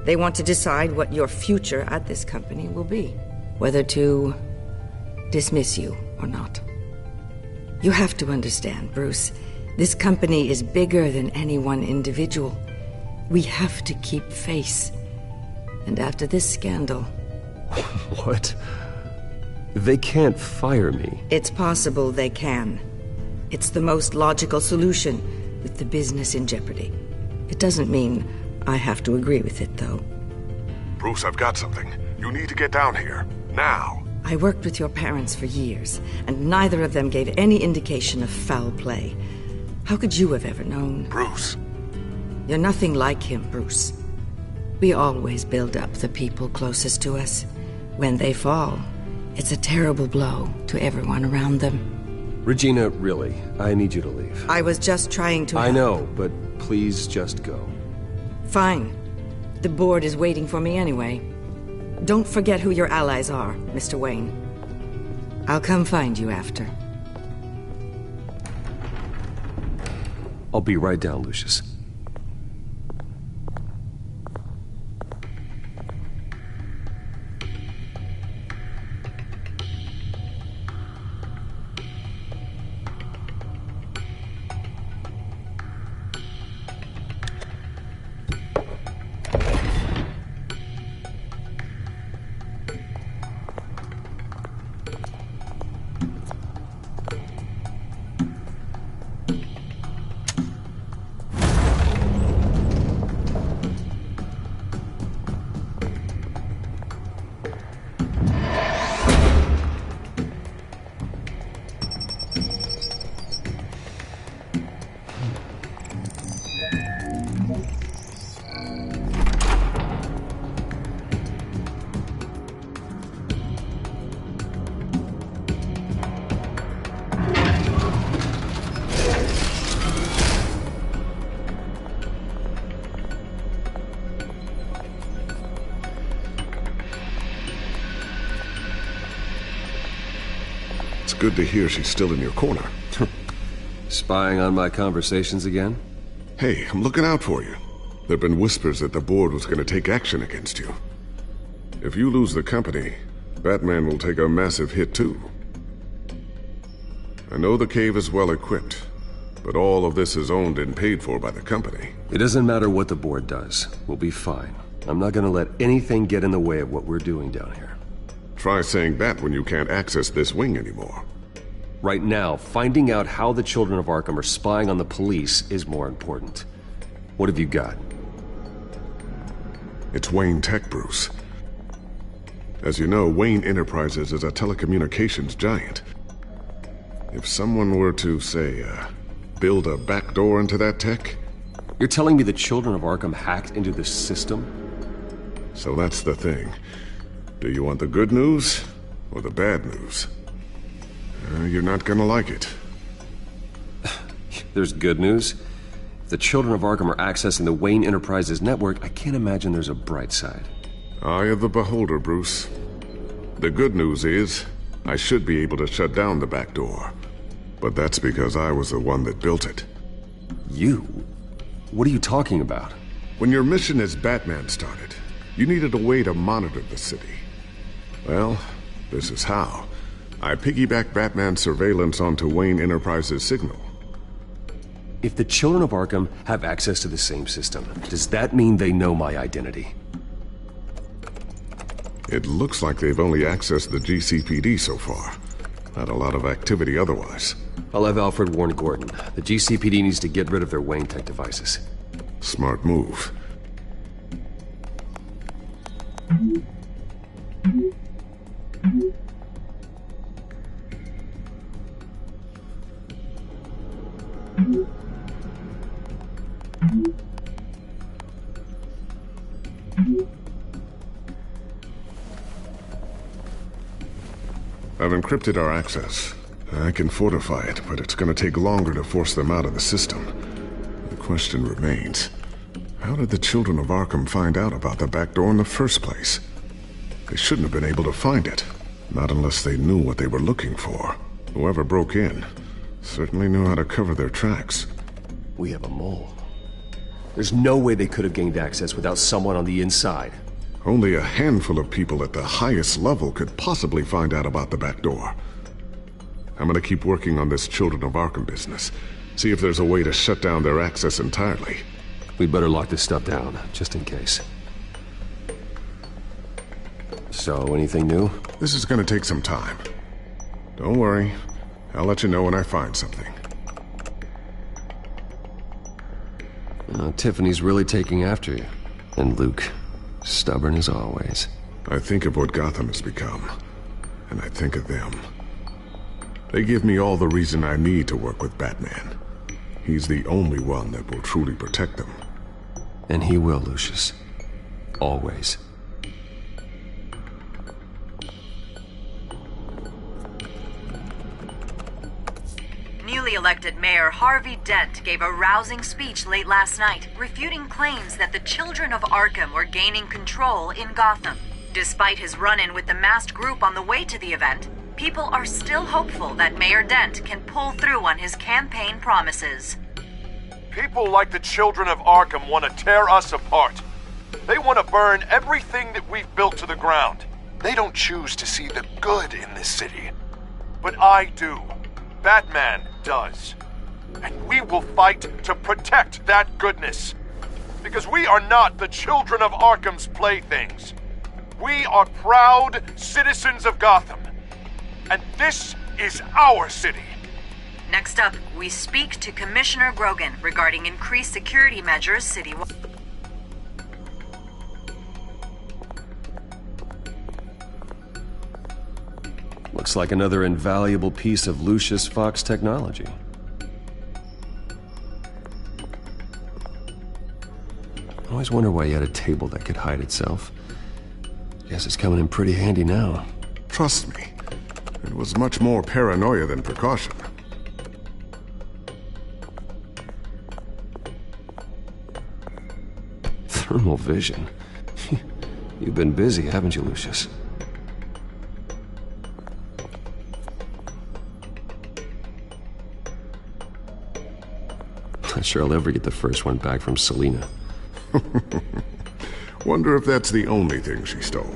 They want to decide what your future at this company will be. Whether to dismiss you or not. You have to understand, Bruce. This company is bigger than any one individual. We have to keep face. And after this scandal... What? They can't fire me. It's possible they can. It's the most logical solution, with the business in jeopardy. It doesn't mean I have to agree with it, though. Bruce, I've got something. You need to get down here. Now. I worked with your parents for years, and neither of them gave any indication of foul play. How could you have ever known? Bruce. You're nothing like him, Bruce. We always build up the people closest to us. When they fall, it's a terrible blow to everyone around them. Regina, really, I need you to leave. I was just trying to... I know, but please just go. Fine. The board is waiting for me anyway. Don't forget who your allies are, Mr. Wayne. I'll come find you after. I'll be right down, Lucius. Good to hear she's still in your corner. Spying on my conversations again? Hey, I'm looking out for you. There've been whispers that the board was going to take action against you. If you lose the company, Batman will take a massive hit too. I know the cave is well equipped, but all of this is owned and paid for by the company. It doesn't matter what the board does. We'll be fine. I'm not going to let anything get in the way of what we're doing down here. Try saying that when you can't access this wing anymore. Right now, finding out how the children of Arkham are spying on the police is more important. What have you got? It's Wayne Tech, Bruce. As you know, Wayne Enterprises is a telecommunications giant. If someone were to, say, build a backdoor into that tech... You're telling me the children of Arkham hacked into this system? So that's the thing. Do you want the good news or the bad news? You're not gonna like it. There's good news. If the children of Arkham are accessing the Wayne Enterprises network, I can't imagine there's a bright side. Eye of the beholder, Bruce. The good news is, I should be able to shut down the back door. But that's because I was the one that built it. You? What are you talking about? When your mission as Batman started, you needed a way to monitor the city. Well, this is how. I piggybacked Batman's surveillance onto Wayne Enterprises' signal. If the children of Arkham have access to the same system, does that mean they know my identity? It looks like they've only accessed the GCPD so far. Not a lot of activity otherwise. I'll have Alfred warn Gordon. The GCPD needs to get rid of their Wayne Tech devices. Smart move. I've encrypted our access. I can fortify it, but it's gonna take longer to force them out of the system. The question remains, how did the children of Arkham find out about the back door in the first place? They shouldn't have been able to find it. Not unless they knew what they were looking for. Whoever broke in certainly knew how to cover their tracks. We have a mole. There's no way they could have gained access without someone on the inside. Only a handful of people at the highest level could possibly find out about the back door. I'm gonna keep working on this Children of Arkham business. See if there's a way to shut down their access entirely. We'd better lock this stuff down, just in case. So, anything new? This is gonna take some time. Don't worry. I'll let you know when I find something. Tiffany's really taking after you. And Luke, stubborn as always. I think of what Gotham has become, and I think of them. They give me all the reason I need to work with Batman. He's the only one that will truly protect them. And he will, Lucius. Always. Newly elected Mayor Harvey Dent gave a rousing speech late last night, refuting claims that the children of Arkham were gaining control in Gotham. Despite his run-in with the masked group on the way to the event, people are still hopeful that Mayor Dent can pull through on his campaign promises. People like the children of Arkham want to tear us apart. They want to burn everything that we've built to the ground. They don't choose to see the good in this city. But I do. Batman does. And we will fight to protect that goodness. Because we are not the children of Arkham's playthings. We are proud citizens of Gotham. And this is our city. Next up, we speak to Commissioner Grogan regarding increased security measures citywide. Looks like another invaluable piece of Lucius Fox technology. I always wonder why you had a table that could hide itself. Guess it's coming in pretty handy now. Trust me, it was much more paranoia than precaution. Thermal vision. You've been busy, haven't you, Lucius? Not sure I'll ever get the first one back from Selina. Wonder if that's the only thing she stole.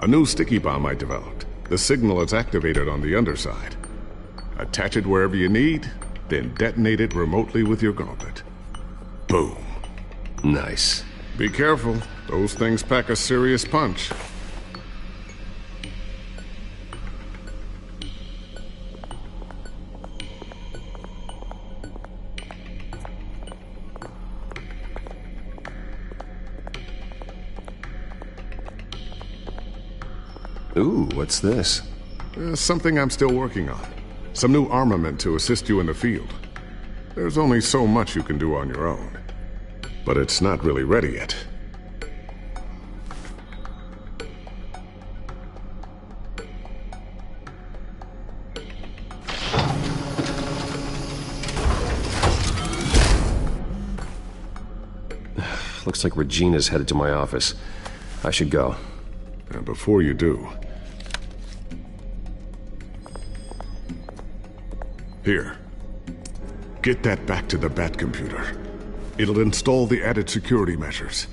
A new sticky bomb I developed. The signal is activated on the underside. Attach it wherever you need, then detonate it remotely with your gauntlet. Boom. Nice. Be careful. Those things pack a serious punch. Ooh, what's this? Something I'm still working on. Some new armament to assist you in the field. There's only so much you can do on your own. But it's not really ready yet. Looks like Regina's headed to my office. I should go. And before you do... Here. Get that back to the Bat computer. It'll install the added security measures.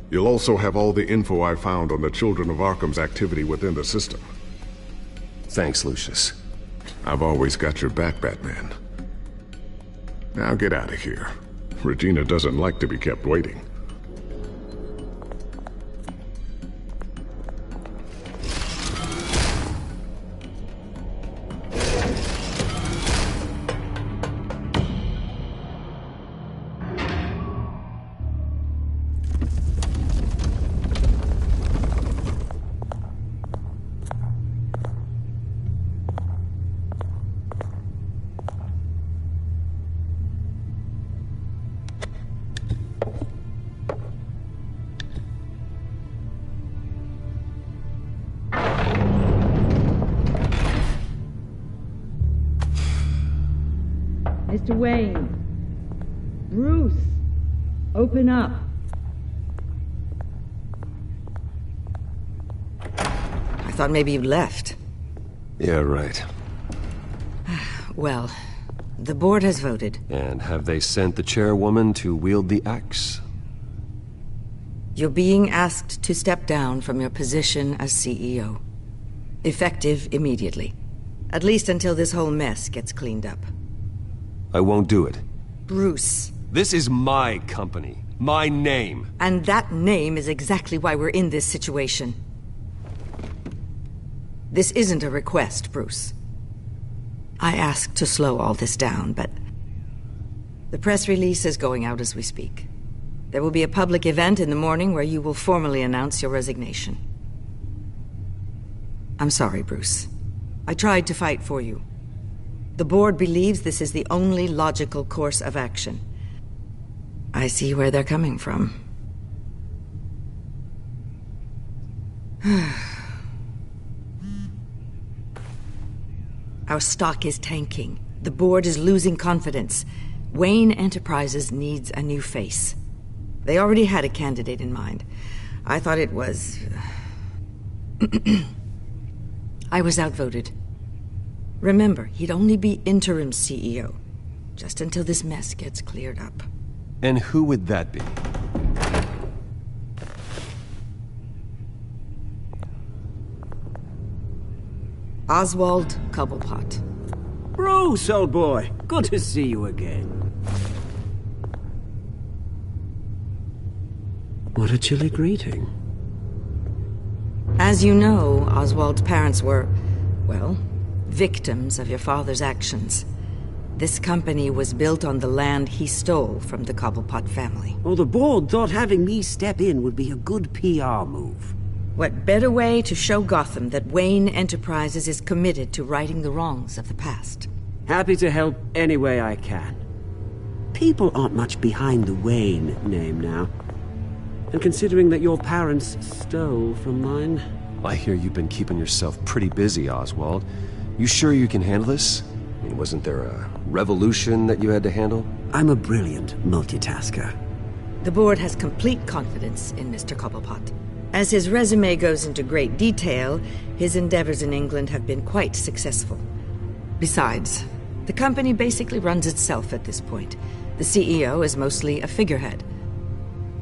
You'll also have all the info I found on the Children of Arkham's activity within the system. Thanks, Lucius. I've always got your back, Batman. Now get out of here. Regina doesn't like to be kept waiting. Mr. Wayne. Bruce. Open up. I thought maybe you left. Yeah, right. Well, the board has voted. And have they sent the chairwoman to wield the axe? You're being asked to step down from your position as CEO. Effective immediately. At least until this whole mess gets cleaned up. I won't do it. Bruce. This is my company. My name. And that name is exactly why we're in this situation. This isn't a request, Bruce. I asked to slow all this down, but... the press release is going out as we speak. There will be a public event in the morning where you will formally announce your resignation. I'm sorry, Bruce. I tried to fight for you. The board believes this is the only logical course of action. I see where they're coming from. Our stock is tanking. The board is losing confidence. Wayne Enterprises needs a new face. They already had a candidate in mind. I thought it was... I was outvoted. Remember, he'd only be interim CEO, just until this mess gets cleared up. And who would that be? Oswald Cobblepot. Bruce, old boy. Good to see you again. What a chilly greeting. As you know, Oswald's parents were, well, victims of your father's actions. This company was built on the land he stole from the Cobblepot family. Well, the board thought having me step in would be a good PR move. What better way to show Gotham that Wayne Enterprises is committed to righting the wrongs of the past? Happy to help any way I can. People aren't much behind the Wayne name now. And considering that your parents stole from mine... I hear you've been keeping yourself pretty busy, Oswald. You sure you can handle this? I mean, wasn't there a revolution that you had to handle? I'm a brilliant multitasker. The board has complete confidence in Mr. Cobblepot. As his resume goes into great detail, his endeavors in England have been quite successful. Besides, the company basically runs itself at this point. The CEO is mostly a figurehead.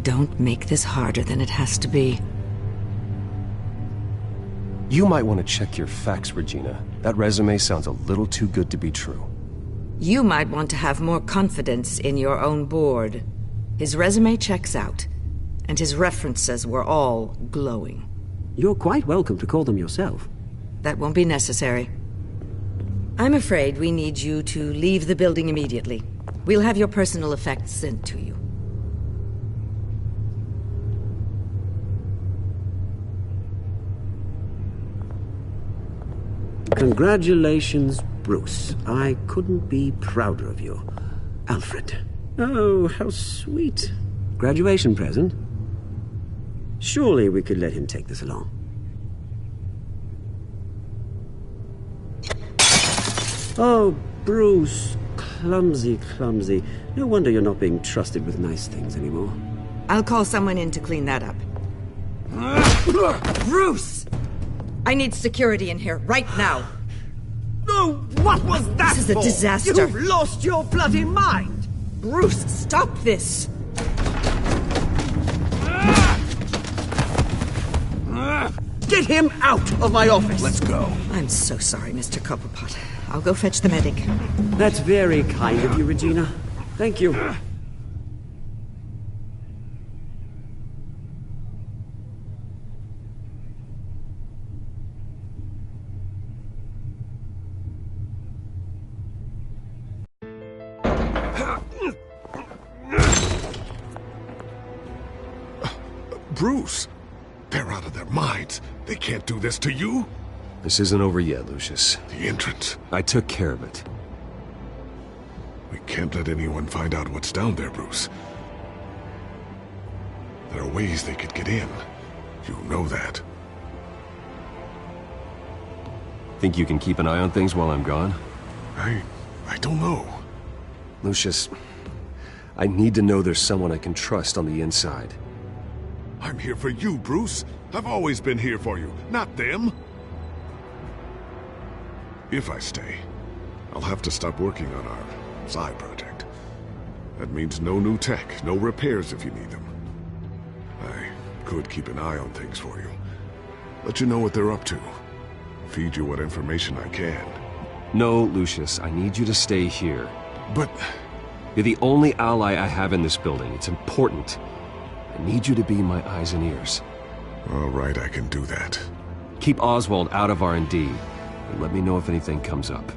Don't make this harder than it has to be. You might want to check your facts, Regina. That resume sounds a little too good to be true. You might want to have more confidence in your own board. His resume checks out, and his references were all glowing. You're quite welcome to call them yourself. That won't be necessary. I'm afraid we need you to leave the building immediately. We'll have your personal effects sent to you. Congratulations, Bruce. I couldn't be prouder of you. Alfred. Oh, how sweet. Graduation present? Surely we could let him take this along. Oh, Bruce. Clumsy, clumsy. No wonder you're not being trusted with nice things anymore. I'll call someone in to clean that up. Bruce! I need security in here, right now. No, what was that This is a disaster. You've lost your bloody mind! Bruce, stop this! Get him out of my office! Let's go. I'm so sorry, Mr. Cobblepot. I'll go fetch the medic. That's very kind of you, Regina. Thank you. Bruce, they're out of their minds. They can't do this to you. This isn't over yet, Lucius. The entrance. I took care of it. We can't let anyone find out what's down there, Bruce. There are ways they could get in. You know that. Think you can keep an eye on things while I'm gone? I don't know. Lucius, I need to know there's someone I can trust on the inside. I'm here for you, Bruce. I've always been here for you, not them. If I stay, I'll have to stop working on our side project. That means no new tech, no repairs if you need them. I could keep an eye on things for you. Let you know what they're up to. Feed you what information I can. No, Lucius, I need you to stay here. But... You're the only ally I have in this building. It's important. I need you to be my eyes and ears. All right, I can do that. Keep Oswald out of R&D, and let me know if anything comes up.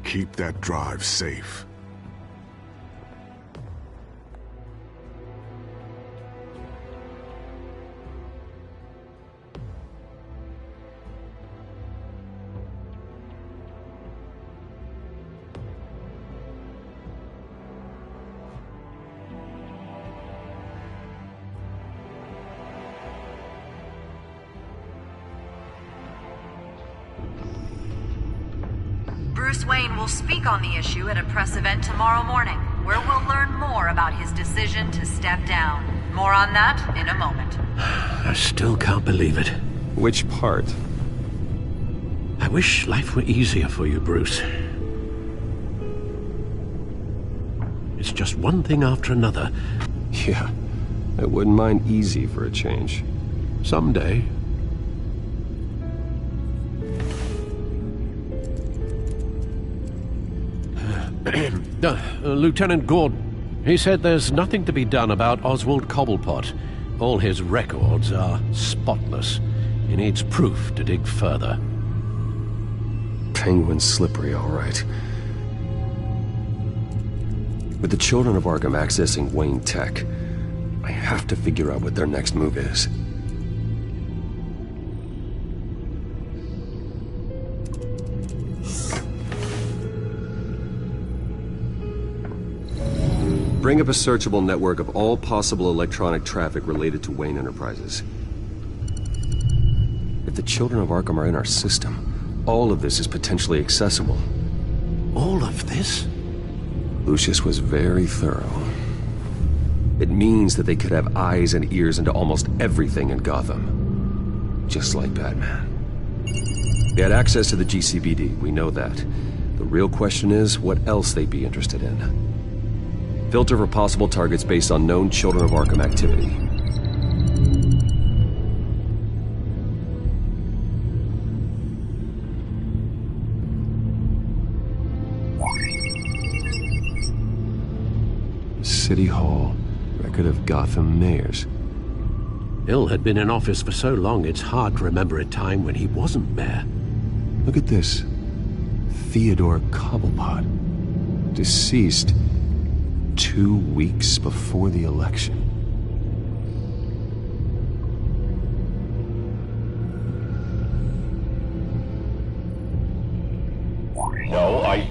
Keep that drive safe. Bruce Wayne will speak on the issue at a press event tomorrow morning, where we'll learn more about his decision to step down. More on that in a moment. I still can't believe it. Which part? I wish life were easier for you, Bruce. It's just one thing after another. Yeah, I wouldn't mind easy for a change. Someday. Lieutenant Gordon, he said there's nothing to be done about Oswald Cobblepot. All his records are spotless. He needs proof to dig further. Penguin's slippery, all right. With the children of Arkham accessing Wayne Tech, I have to figure out what their next move is. Bring up a searchable network of all possible electronic traffic related to Wayne Enterprises. If the children of Arkham are in our system, all of this is potentially accessible. All of this? Lucius was very thorough. It means that they could have eyes and ears into almost everything in Gotham. Just like Batman. They had access to the GCPD, we know that. The real question is, what else they'd be interested in. Filter for possible targets based on known Children of Arkham activity. City Hall. Record of Gotham mayors. Hill had been in office for so long, it's hard to remember a time when he wasn't mayor. Look at this. Theodore Cobblepot. Deceased 2 weeks before the election. No,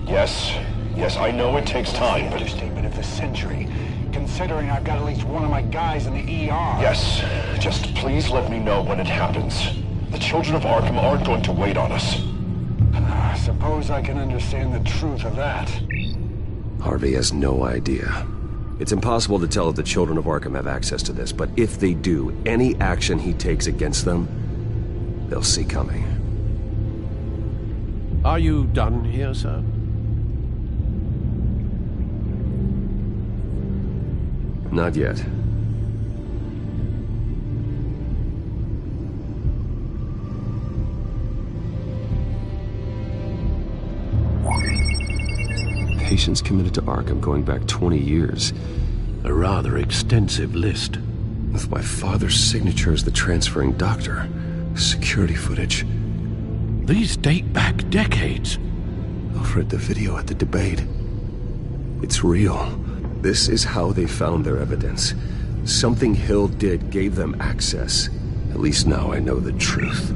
Yes, I know it takes time, but... Understatement of the century, considering I've got at least one of my guys in the ER. Yes, just please let me know when it happens. The children of Arkham aren't going to wait on us. I suppose I can understand the truth of that. Harvey has no idea. It's impossible to tell if the children of Arkham have access to this, but if they do, any action he takes against them, they'll see coming. Are you done here, sir? Not yet. Patients committed to Arkham going back 20 years. A rather extensive list. With my father's signature as the transferring doctor. Security footage. These date back decades. I've read the video at the debate. It's real. This is how they found their evidence. Something Hill did gave them access. At least now I know the truth.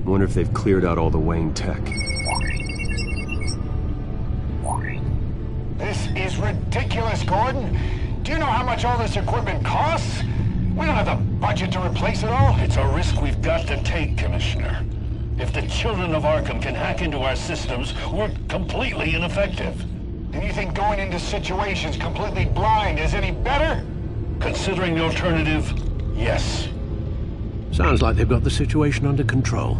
Wonder if they've cleared out all the Wayne tech. This is ridiculous, Gordon. Do you know how much all this equipment costs? We don't have the budget to replace it all. It's a risk we've got to take, Commissioner. If the children of Arkham can hack into our systems, we're completely ineffective. And you think going into situations completely blind is any better? Considering the alternative, yes. Sounds like they've got the situation under control.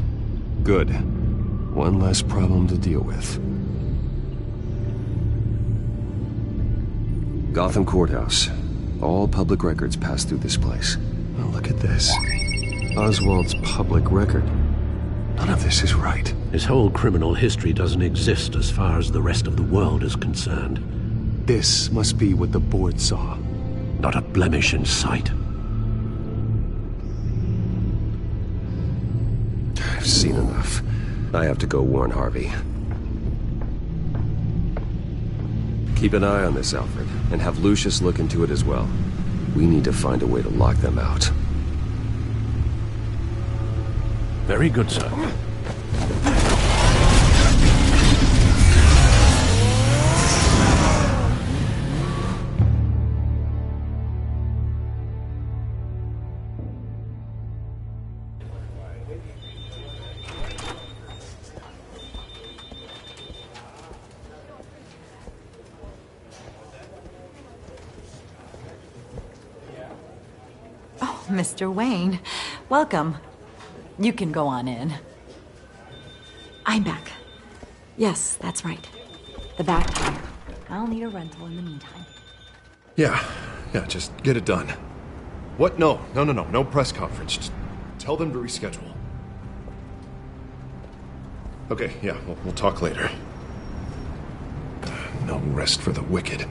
Good. One less problem to deal with. Gotham Courthouse. All public records pass through this place. Oh, look at this. Oswald's public record. None of this is right. His whole criminal history doesn't exist as far as the rest of the world is concerned. This must be what the board saw. Not a blemish in sight. I've seen enough. I have to go warn Harvey. Keep an eye on this, Alfred, and have Lucius look into it as well. We need to find a way to lock them out. Very good, sir. Mr. Wayne. Welcome. You can go on in. I'm back. Yes, that's right. The back tire. I'll need a rental in the meantime. Yeah, just get it done. What? No press conference. Just tell them to reschedule. Okay, yeah, we'll talk later. No rest for the wicked.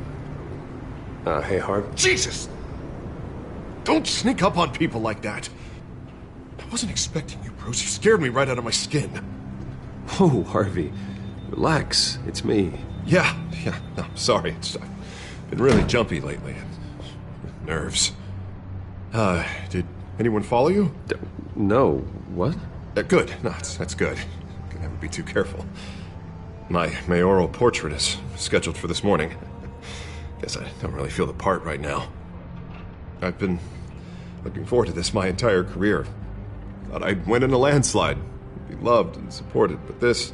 Hey, Harv. Jesus! Don't sneak up on people like that. I wasn't expecting you, Bruce. You scared me right out of my skin. Oh, Harvey. Relax. It's me. Yeah, no, sorry. I've been really jumpy lately. Nerves. Did anyone follow you? No. What? Good. No, that's good. Can never be too careful. My mayoral portrait is scheduled for this morning. Guess I don't really feel the part right now. I've been looking forward to this my entire career. Thought I'd win in a landslide, be loved and supported, but this...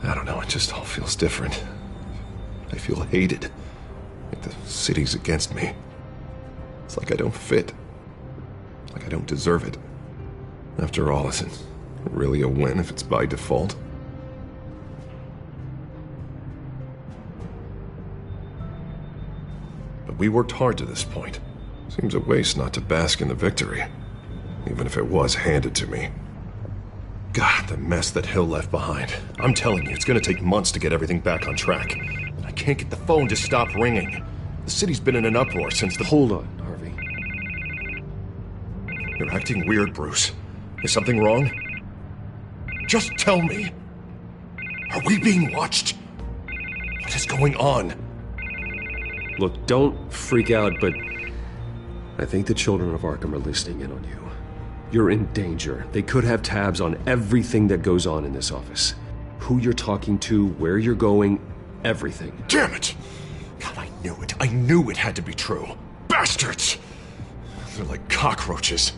I don't know, it just all feels different. I feel hated. Like the city's against me. It's like I don't fit. Like I don't deserve it. After all, is it really a win if it's by default? But we worked hard to this point. Seems a waste not to bask in the victory. Even if it was handed to me. God, the mess that Hill left behind. I'm telling you, it's gonna take months to get everything back on track. I can't get the phone to stop ringing. The city's been in an uproar since the... Hold on, Harvey. You're acting weird, Bruce. Is something wrong? Just tell me. Are we being watched? What is going on? Look, don't freak out, but I think the children of Arkham are listening in on you. You're in danger. They could have tabs on everything that goes on in this office. Who you're talking to, where you're going, everything. Damn it! God, I knew it. I knew it had to be true. Bastards! They're like cockroaches.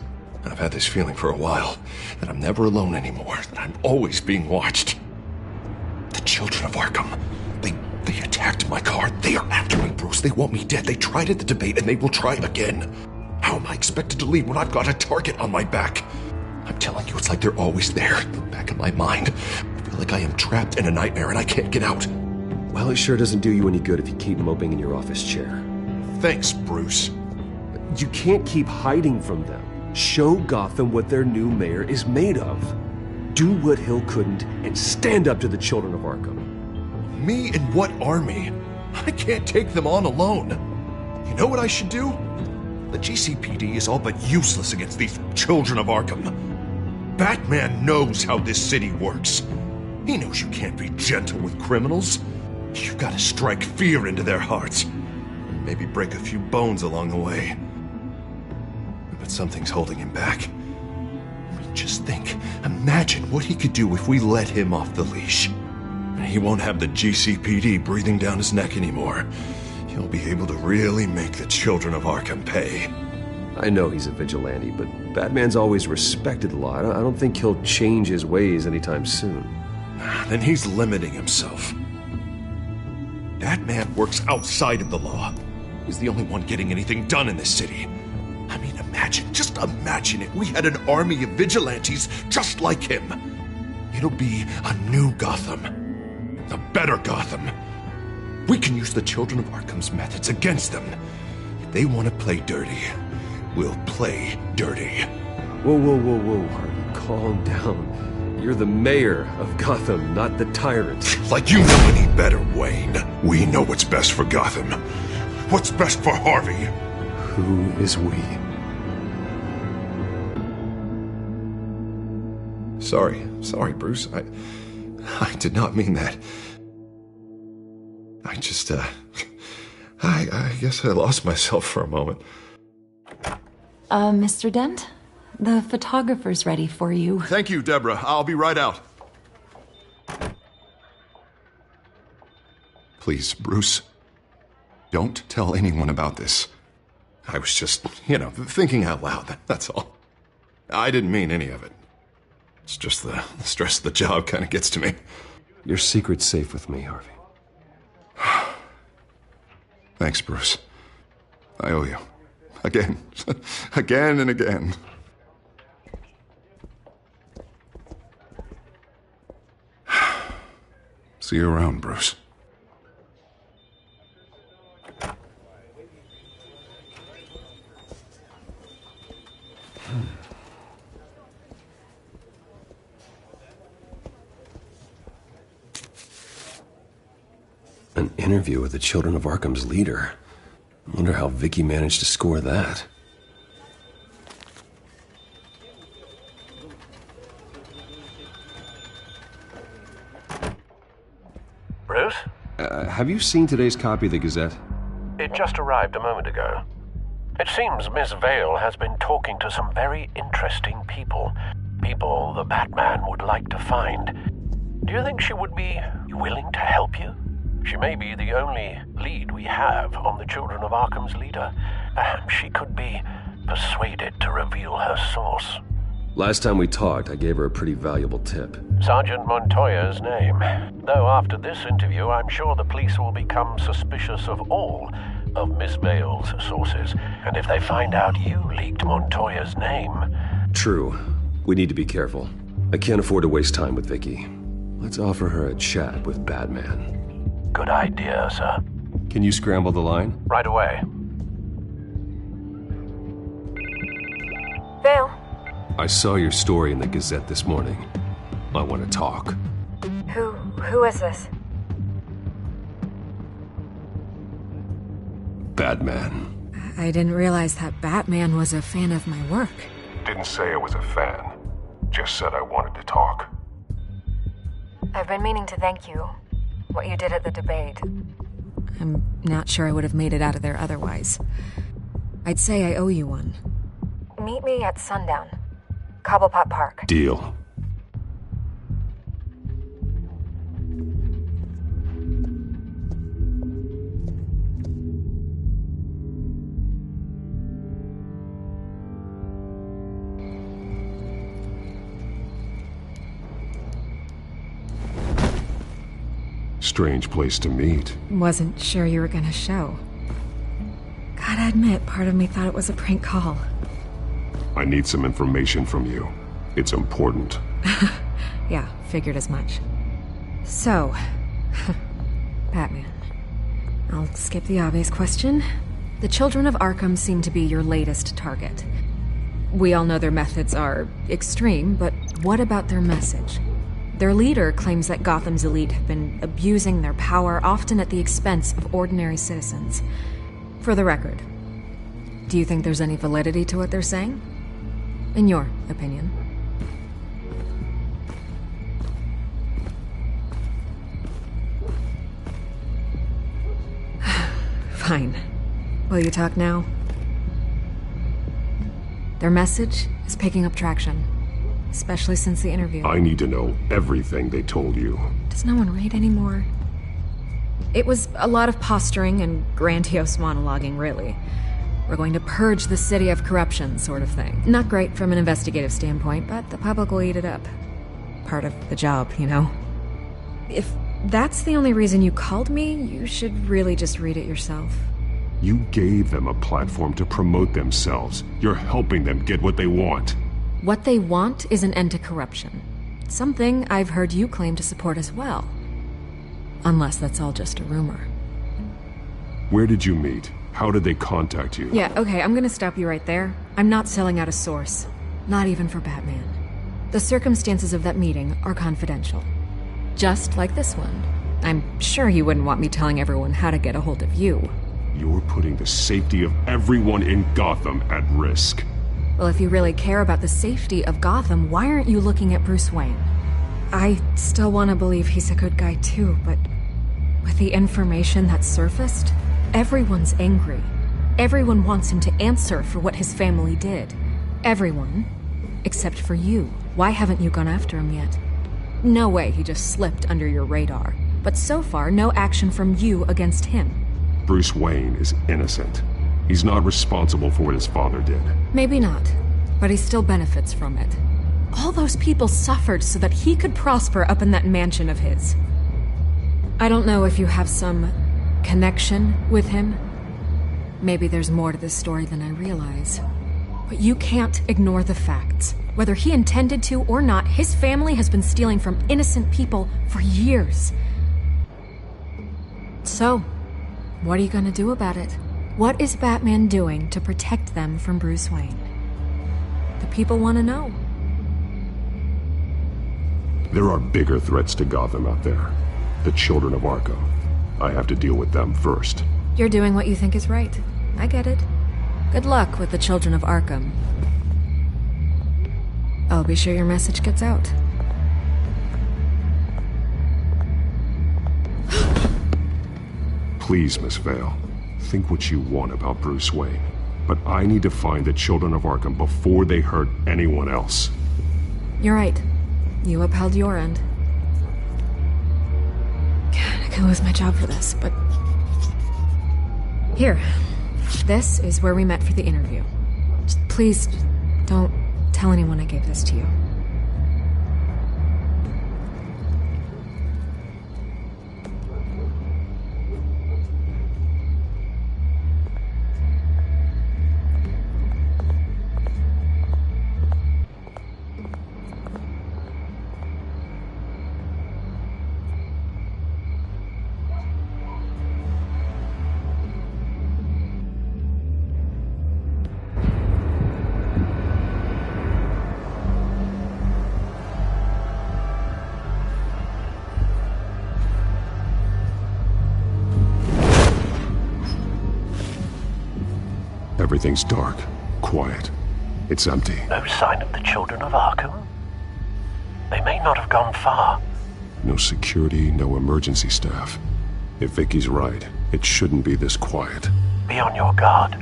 I've had this feeling for a while, that I'm never alone anymore, that I'm always being watched. The children of Arkham, they attacked my car. They are after me, Bruce. They want me dead. They tried at the debate, and they will try again. How am I expected to leave when I've got a target on my back? I'm telling you, it's like they're always there, in the back of my mind. I feel like I am trapped in a nightmare and I can't get out. Well, it sure doesn't do you any good if you keep moping in your office chair. Thanks, Bruce. You can't keep hiding from them. Show Gotham what their new mayor is made of. Do what Hill couldn't and stand up to the children of Arkham. Me and what army? I can't take them on alone. You know what I should do? The GCPD is all but useless against these children of Arkham. Batman knows how this city works. He knows you can't be gentle with criminals. You've got to strike fear into their hearts. Maybe break a few bones along the way. But something's holding him back. I mean, just think. Imagine what he could do if we let him off the leash. He won't have the GCPD breathing down his neck anymore. He'll be able to really make the children of Arkham pay. I know he's a vigilante, but Batman's always respected the law. I don't think he'll change his ways anytime soon. Then he's limiting himself. Batman works outside of the law. He's the only one getting anything done in this city. I mean, just imagine if we had an army of vigilantes just like him. It'll be a new Gotham. A better Gotham. We can use the children of Arkham's methods against them. If they want to play dirty, we'll play dirty. Whoa, Harvey, calm down. You're the mayor of Gotham, not the tyrant. Like you know any better, Wayne. We know what's best for Gotham. What's best for Harvey? Who is we? Sorry, Bruce. I did not mean that. I guess I lost myself for a moment. Mr. Dent? The photographer's ready for you. Thank you, Deborah. I'll be right out. Please, Bruce, don't tell anyone about this. I was just, thinking out loud, that's all. I didn't mean any of it. It's just the stress of the job kind of gets to me. Your secret's safe with me, Harvey. Thanks, Bruce. I owe you. Again. Again and again. See you around, Bruce. An interview with the Children of Arkham's leader. I wonder how Vicky managed to score that. Bruce? Have you seen today's copy of the Gazette? It just arrived a moment ago. It seems Miss Vale has been talking to some very interesting people. People the Batman would like to find. Do you think she would be willing to help you? She may be the only lead we have on the Children of Arkham's leader. Perhaps she could be persuaded to reveal her source. Last time we talked, I gave her a pretty valuable tip. Sergeant Montoya's name. Though after this interview, I'm sure the police will become suspicious of all of Miss Vale's sources. And if they find out you leaked Montoya's name... True. We need to be careful. I can't afford to waste time with Vicky. Let's offer her a chat with Batman. Good idea, sir. Can you scramble the line? Right away. Vale. I saw your story in the Gazette this morning. I want to talk. Who is this? Batman. I didn't realize that Batman was a fan of my work. Didn't say I was a fan. Just said I wanted to talk. I've been meaning to thank you. What you did at the debate. I'm not sure I would have made it out of there otherwise. I'd say I owe you one. Meet me at sundown. Cobblepot Park. Deal. Strange place to meet. Wasn't sure you were gonna show. Gotta admit, part of me thought it was a prank call. I need some information from you. It's important. Yeah, figured as much. So, Batman. I'll skip the obvious question. The Children of Arkham seem to be your latest target. We all know their methods are extreme, but what about their message? Their leader claims that Gotham's elite have been abusing their power, often at the expense of ordinary citizens. For the record, do you think there's any validity to what they're saying? In your opinion? Fine. Will you talk now? Their message is picking up traction. Especially since the interview. I need to know everything they told you. Does no one read anymore? It was a lot of posturing and grandiose monologuing, really. We're going to purge the city of corruption, sort of thing. Not great from an investigative standpoint, but the public will eat it up. Part of the job, you know? If that's the only reason you called me, you should really just read it yourself. You gave them a platform to promote themselves. You're helping them get what they want. What they want is an end to corruption. Something I've heard you claim to support as well. Unless that's all just a rumor. Where did you meet? How did they contact you? Yeah, okay, I'm gonna stop you right there. I'm not selling out a source. Not even for Batman. The circumstances of that meeting are confidential. Just like this one. I'm sure you wouldn't want me telling everyone how to get a hold of you. You're putting the safety of everyone in Gotham at risk. Well, if you really care about the safety of Gotham, why aren't you looking at Bruce Wayne? I still want to believe he's a good guy too, but with the information that surfaced, everyone's angry. Everyone wants him to answer for what his family did. Everyone, except for you. Why haven't you gone after him yet? No way he just slipped under your radar. But so far, no action from you against him. Bruce Wayne is innocent. He's not responsible for what his father did. Maybe not, but he still benefits from it. All those people suffered so that he could prosper up in that mansion of his. I don't know if you have some connection with him. Maybe there's more to this story than I realize. But you can't ignore the facts. Whether he intended to or not, his family has been stealing from innocent people for years. So, what are you gonna do about it? What is Batman doing to protect them from Bruce Wayne? The people want to know. There are bigger threats to Gotham out there. The children of Arkham. I have to deal with them first. You're doing what you think is right. I get it. Good luck with the children of Arkham. I'll be sure your message gets out. Please, Miss Vale, think what you want about Bruce Wayne. But I need to find the children of Arkham before they hurt anyone else. You're right. You upheld your end. God, I could lose my job for this, but... Here. This is where we met for the interview. Just please, don't tell anyone I gave this to you. Everything's dark, quiet. It's empty. No sign of the children of Arkham? They may not have gone far. No security, no emergency staff. If Vicky's right, it shouldn't be this quiet. Be on your guard.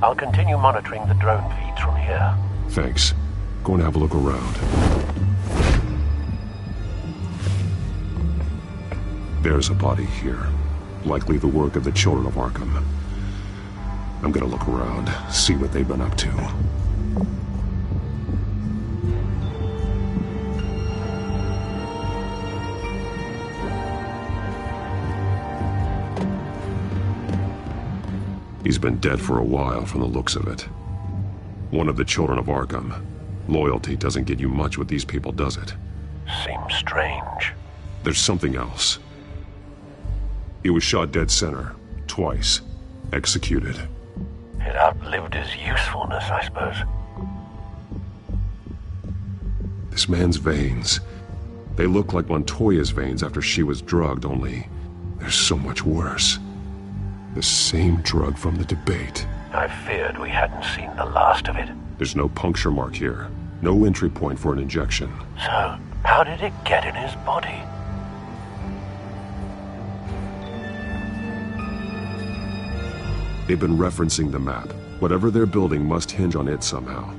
I'll continue monitoring the drone feeds from here. Thanks. Go and have a look around. There's a body here. Likely the work of the children of Arkham. I'm gonna look around, see what they've been up to. He's been dead for a while from the looks of it. One of the children of Arkham. Loyalty doesn't get you much with these people, does it? Seems strange. There's something else. He was shot dead center, twice, executed. It outlived his usefulness, I suppose. This man's veins. They look like Montoya's veins after she was drugged, only they're so much worse. The same drug from the debate. I feared we hadn't seen the last of it. There's no puncture mark here. No entry point for an injection. So, how did it get in his body? They've been referencing the map. Whatever they're building must hinge on it somehow.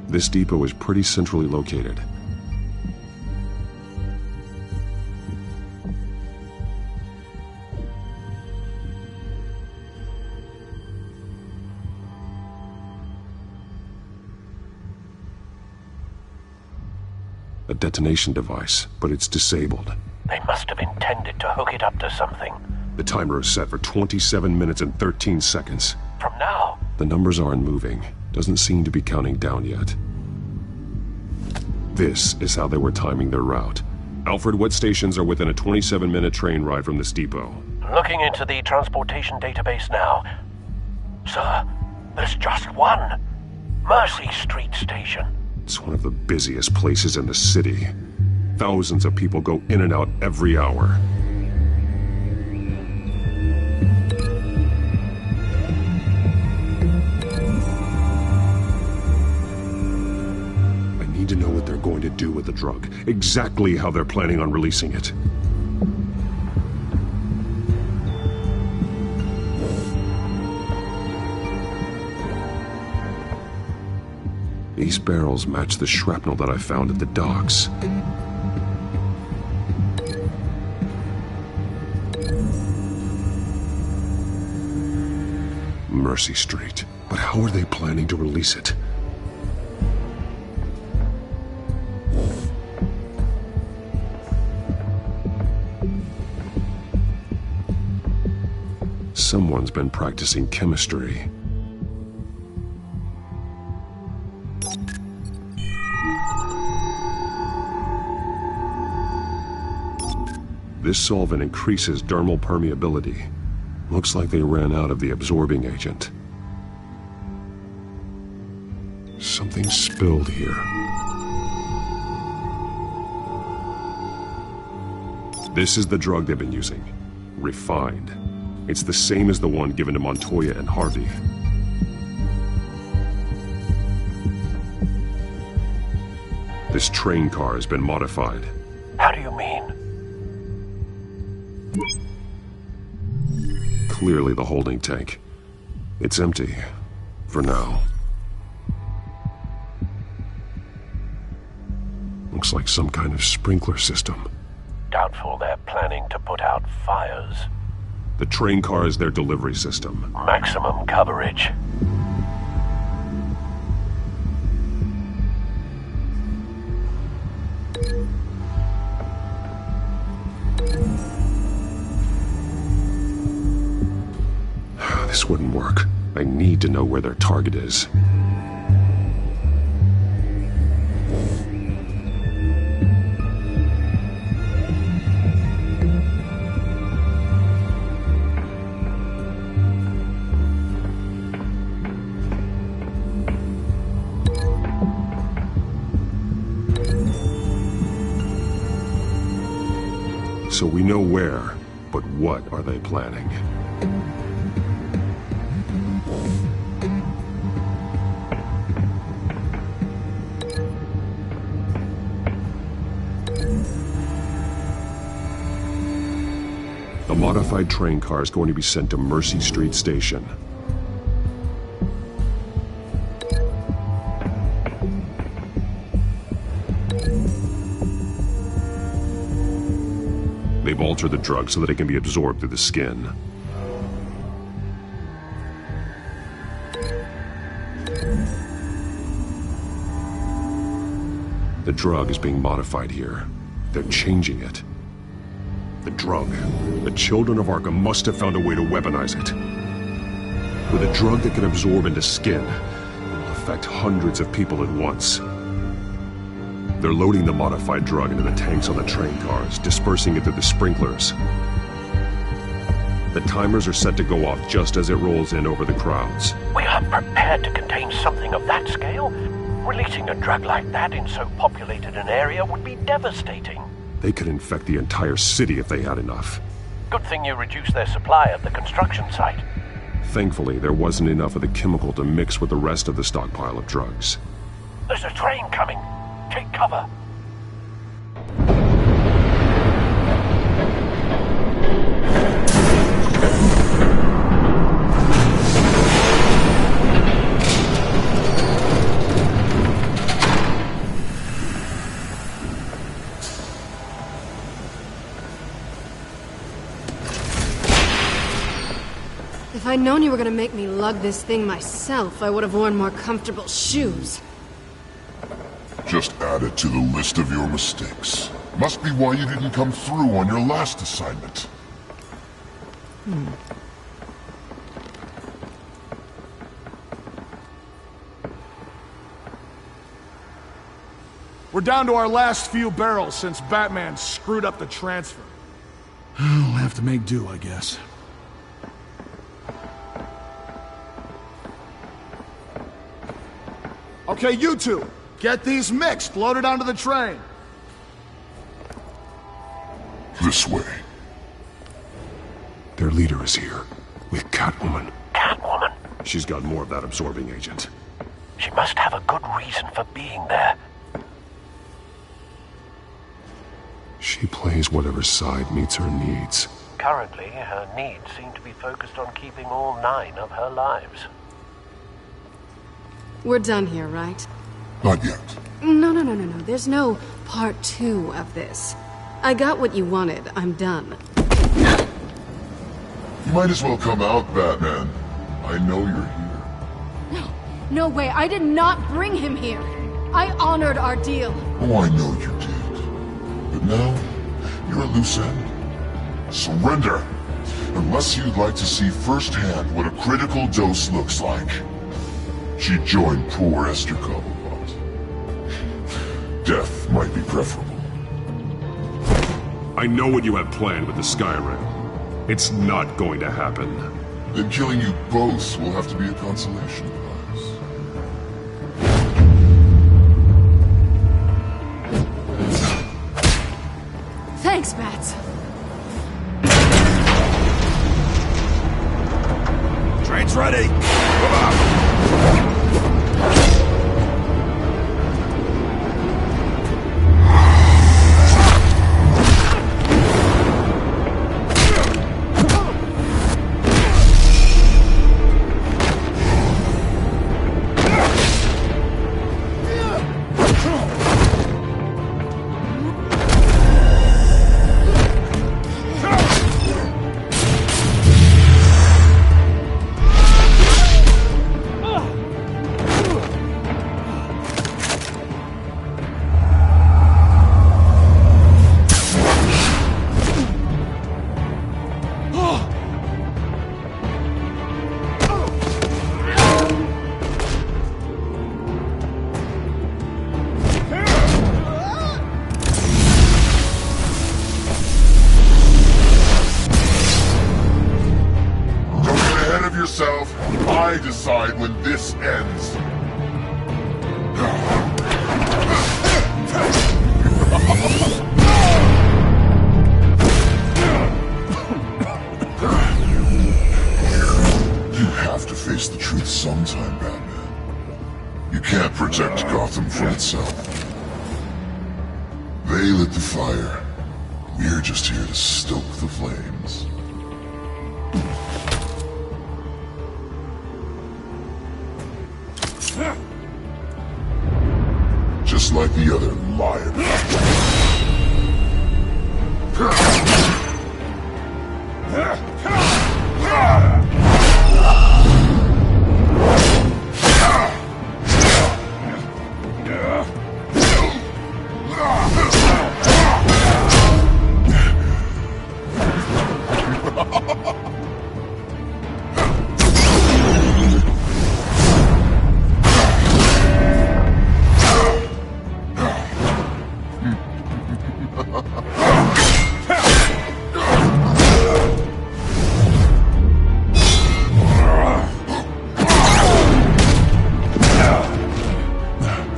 This depot is pretty centrally located. A detonation device, but it's disabled. They must have intended to hook it up to something. The timer is set for 27 minutes and 13 seconds. From now? The numbers aren't moving. Doesn't seem to be counting down yet. This is how they were timing their route. Alfred, what stations are within a 27-minute train ride from this depot? Looking into the transportation database now. Sir, there's just one. Mercy Street Station. It's one of the busiest places in the city. Thousands of people go in and out every hour. I need to know what they're going to do with the drug. Exactly how they're planning on releasing it. These barrels match the shrapnel that I found at the docks. Mercy Street. But how are they planning to release it? Someone's been practicing chemistry. This solvent increases dermal permeability. Looks like they ran out of the absorbing agent. Something spilled here. This is the drug they've been using. Refined. It's the same as the one given to Montoya and Harvey. This train car has been modified. How do you mean? Clearly the holding tank. It's empty. For now. Looks like some kind of sprinkler system. Doubtful they're planning to put out fires. The train car is their delivery system. Maximum coverage. This wouldn't work. I need to know where their target is. So we know where, but what are they planning? The modified train car is going to be sent to Mercy Street Station. They've altered the drug so that it can be absorbed through the skin. The drug is being modified here. They're changing it. The drug. The children of Arkham must have found a way to weaponize it. With a drug that can absorb into skin, it will affect hundreds of people at once. They're loading the modified drug into the tanks on the train cars, dispersing it through the sprinklers. The timers are set to go off just as it rolls in over the crowds. We aren't prepared to contain something of that scale. Releasing a drug like that in so populated an area would be devastating. They could infect the entire city if they had enough. Good thing you reduced their supply at the construction site. Thankfully, there wasn't enough of the chemical to mix with the rest of the stockpile of drugs. There's a train coming. Take cover. If I'd known you were gonna make me lug this thing myself, I would have worn more comfortable shoes. Just add it to the list of your mistakes. Must be why you didn't come through on your last assignment. We're down to our last few barrels since Batman screwed up the transfer. We'll have to make do, I guess. Okay, you two, get these mixed, loaded onto the train. This way. Their leader is here, with Catwoman. Catwoman? She's got more of that absorbing agent. She must have a good reason for being there. She plays whatever side meets her needs. Currently, her needs seem to be focused on keeping all 9 of her lives. We're done here, right? Not yet. No. There's no part 2 of this. I got what you wanted. I'm done. You might as well come out, Batman. I know you're here. No way. I did not bring him here. I honored our deal. Oh, I know you did. But now, you're a loose end. Surrender, Unless you'd like to see firsthand what a critical dose looks like. She'd join poor Esther Cobblepot. Death might be preferable. I know what you have planned with the Skyrim. It's not going to happen. Then killing you both will have to be a consolation prize. Thanks, Bats. Train's ready! Come on! I decide when this ends. You have to face the truth sometime, Batman. You can't protect Gotham from itself. They lit the fire. We're just here to stoke the flames. Just like the other liar.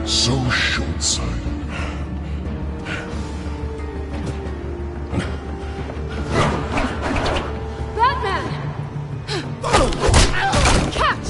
So short-sighted. Batman! Catch!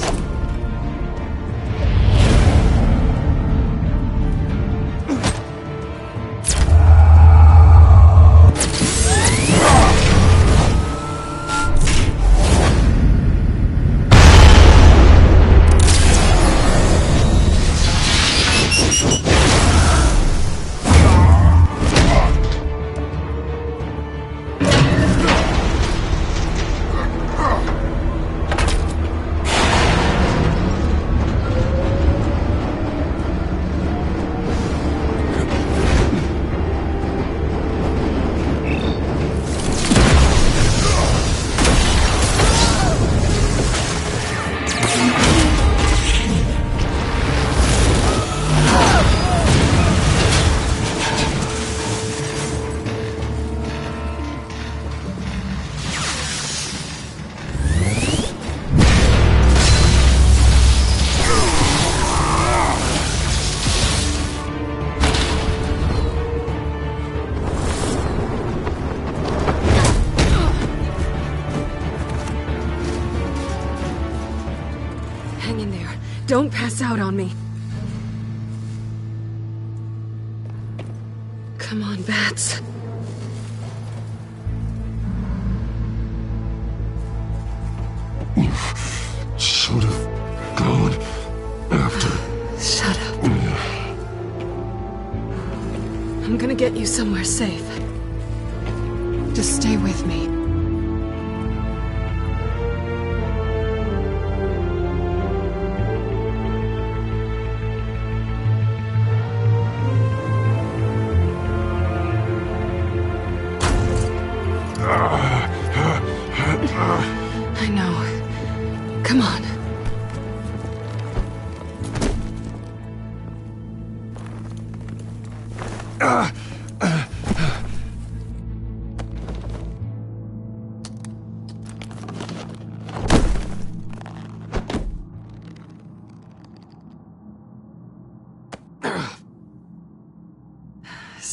Hang in there. Don't pass out on me. Come on, Bats. Should have gone after. Shut up. I'm gonna get you somewhere safe. Just stay with me.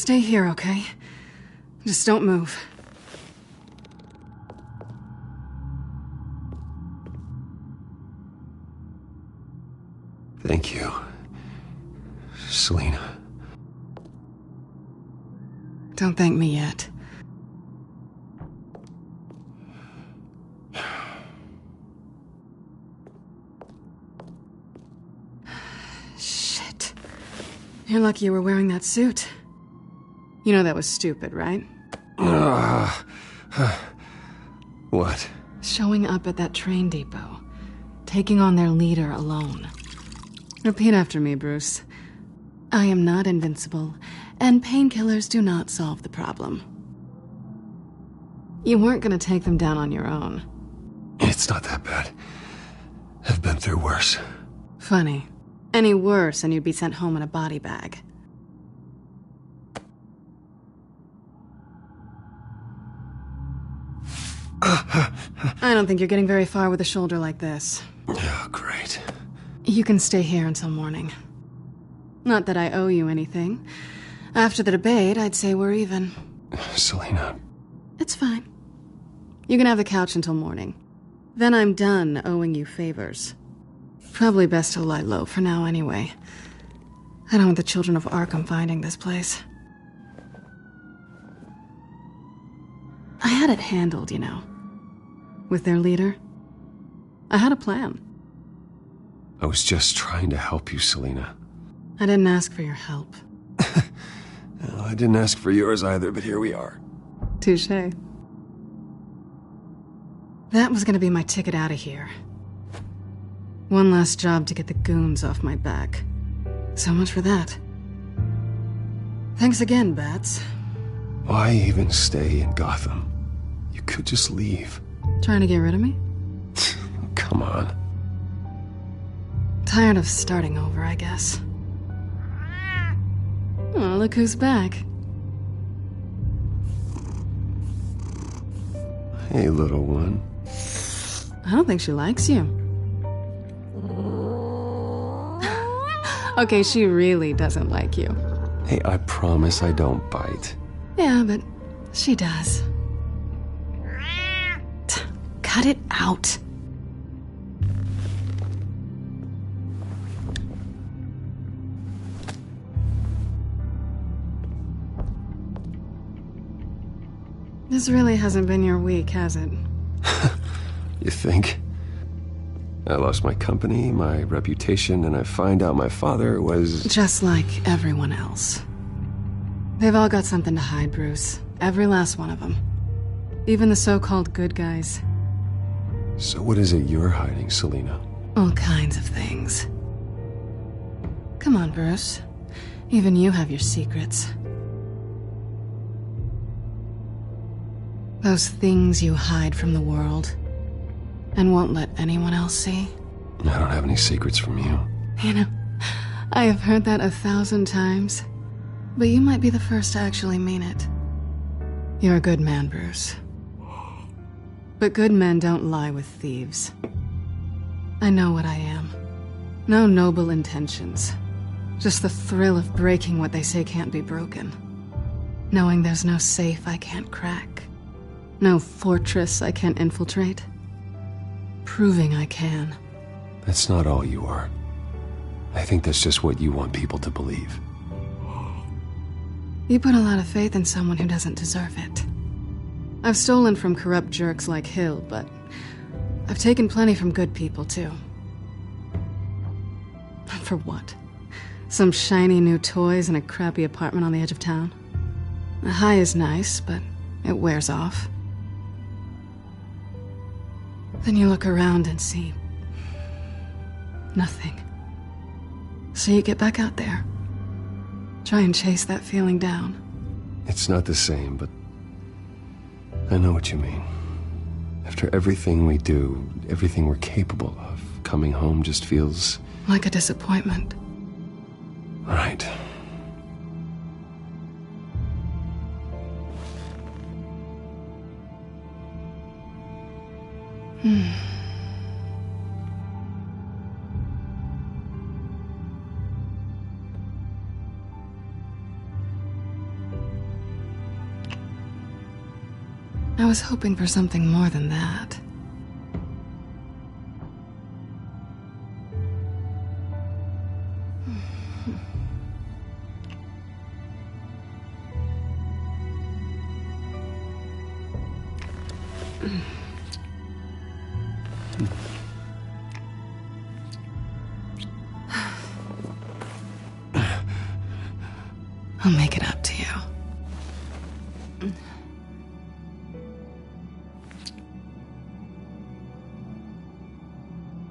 Stay here, okay? Just don't move. Thank you, Selina. Don't thank me yet. Shit. You're lucky you were wearing that suit. You know that was stupid, right? What? Showing up at that train depot. Taking on their leader alone. Repeat after me, Bruce. I am not invincible, and painkillers do not solve the problem. You weren't gonna take them down on your own. It's not that bad. I've been through worse. Funny. Any worse and you'd be sent home in a body bag. I don't think you're getting very far with a shoulder like this. Oh, great. You can stay here until morning. Not that I owe you anything. After the debate, I'd say we're even. Selina. It's fine. You can have the couch until morning. Then I'm done owing you favors. Probably best to lie low for now anyway. I don't want the children of Arkham finding this place. I had it handled, you know. With their leader. I had a plan. I was just trying to help you, Selina. I didn't ask for your help. Well, I didn't ask for yours either, but here we are. Touché. That was gonna be my ticket out of here. One last job to get the goons off my back. So much for that. Thanks again, Bats. Why even stay in Gotham? You could just leave. Trying to get rid of me? Come on. Tired of starting over, I guess. Oh, look who's back. Hey, little one. I don't think she likes you. Okay, she really doesn't like you. Hey, I promise I don't bite. Yeah, but she does. Cut it out. This really hasn't been your week, has it? You think? I lost my company, my reputation, and I find out my father was... Just like everyone else. They've all got something to hide, Bruce. Every last one of them. Even the so-called good guys. So what is it you're hiding, Selina? All kinds of things. Come on, Bruce. Even you have your secrets. Those things you hide from the world and won't let anyone else see. I don't have any secrets from you. You know, I have heard that 1,000 times, but you might be the first to actually mean it. You're a good man, Bruce. But good men don't lie with thieves. I know what I am. No noble intentions. Just the thrill of breaking what they say can't be broken. Knowing there's no safe I can't crack. No fortress I can't infiltrate. Proving I can. That's not all you are. I think that's just what you want people to believe. You put a lot of faith in someone who doesn't deserve it. I've stolen from corrupt jerks like Hill, but I've taken plenty from good people, too. For what? Some shiny new toys in a crappy apartment on the edge of town? The high is nice, but it wears off. Then you look around and see nothing. So you get back out there. Try and chase that feeling down. It's not the same, but I know what you mean. After everything we do, everything we're capable of, coming home just feels... like a disappointment. Right. I was hoping for something more than that. I'll make it up to you.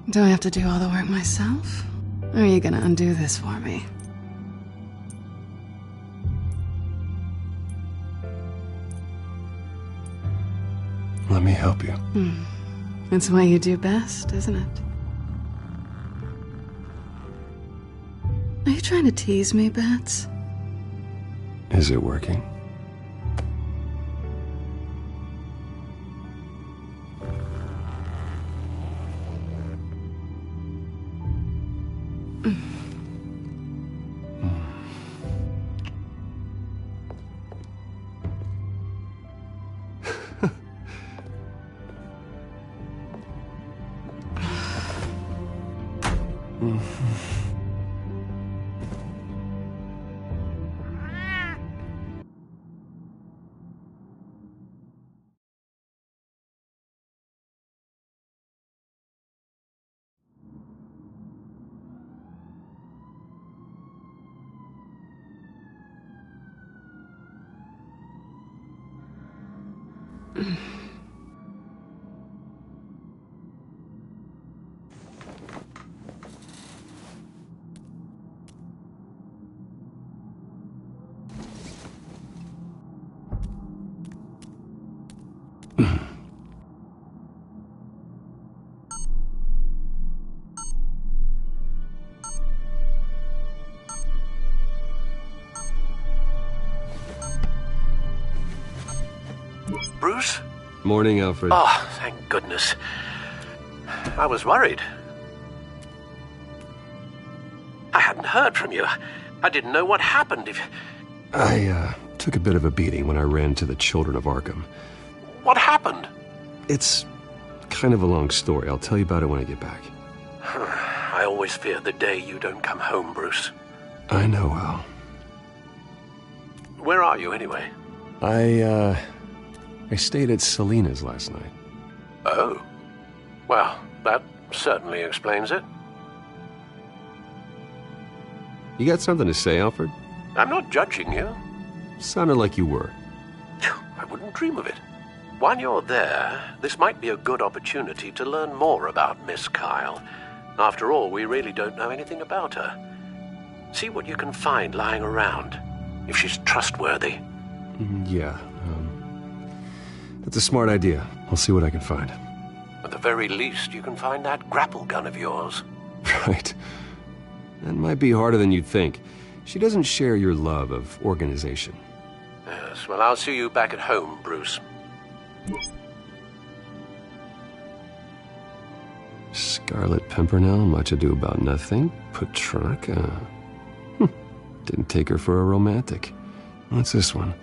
Do I have to do all the work myself? Or are you gonna undo this for me? Let me help you. It's what you do best, isn't it? Are you trying to tease me, Bats? Is it working? Bruce? Morning, Alfred. Oh, thank goodness. I was worried. I hadn't heard from you. I didn't know what happened. I took a bit of a beating when I ran to the Children of Arkham. What happened? It's kind of a long story. I'll tell you about it when I get back. I always fear the day you don't come home, Bruce. I know, Al. Where are you, anyway? I stayed at Selena's last night. Oh. Well, that certainly explains it. You got something to say, Alfred? I'm not judging you. Sounded like you were. I wouldn't dream of it. While you're there, this might be a good opportunity to learn more about Miss Kyle. After all, we really don't know anything about her. See what you can find lying around, if she's trustworthy. Yeah, that's a smart idea. I'll see what I can find. At the very least, you can find that grapple gun of yours. Right. That might be harder than you'd think. She doesn't share your love of organization. Yes, well, I'll see you back at home, Bruce. Scarlet Pimpernel, much ado about nothing. Petrarca. Didn't take her for a romantic. What's this one?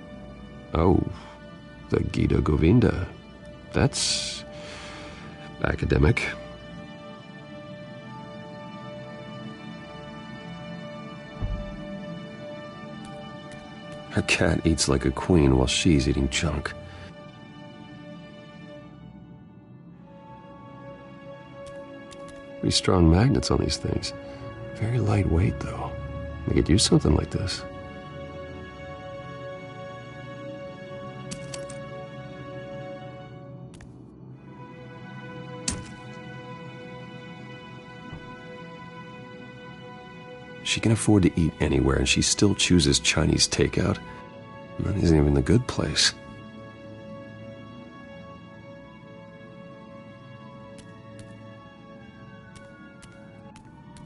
Oh, the Gita Govinda. That's academic. Her cat eats like a queen while she's eating junk. Pretty strong magnets on these things. Very lightweight, though. They could use something like this. She can afford to eat anywhere, and she still chooses Chinese takeout. And that isn't even the good place.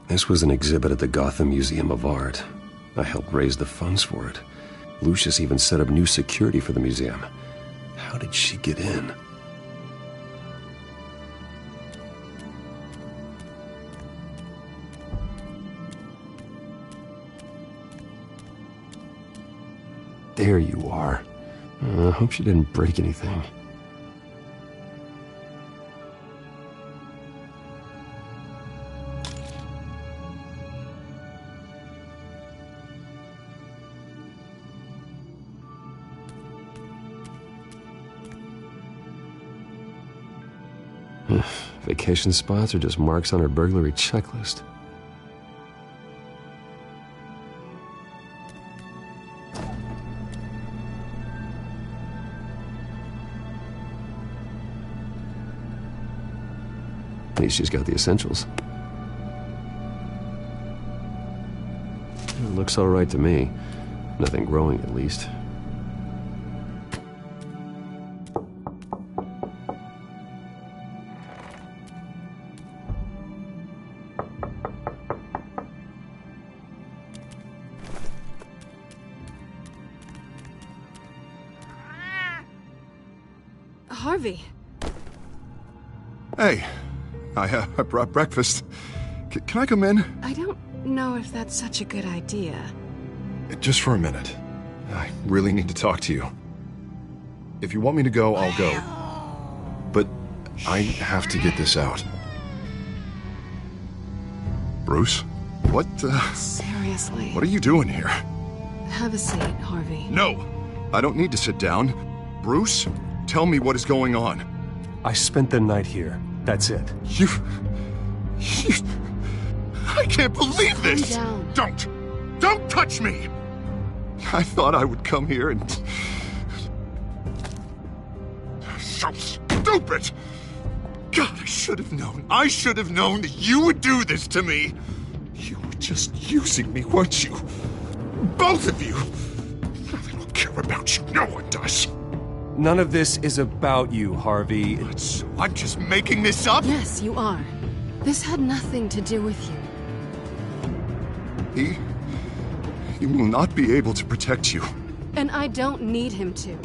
This was an exhibit at the Gotham Museum of Art. I helped raise the funds for it. Lucius even set up new security for the museum. How did she get in? There you are. I hope she didn't break anything. Vacation spots are just marks on her burglary checklist. At least she's got the essentials. It looks all right to me. Nothing growing, at least. Harvey. Hey, I brought breakfast. Can I come in? I don't know if that's such a good idea. Just for a minute. I really need to talk to you. If you want me to go, I'll go. But I have to get this out. Bruce? What, Seriously. What are you doing here? Have a seat, Harvey. No! I don't need to sit down. Bruce, tell me what is going on. I spent the night here. That's it. You... I can't believe this! Calm down. Don't touch me! I thought I would come here and... So stupid! God, I should have known. I should have known that you would do this to me. You were just using me, weren't you? Both of you! I don't care about you. No one does. None of this is about you, Harvey. So I'm just making this up? Yes, you are. This had nothing to do with you. He will not be able to protect you. And I don't need him to.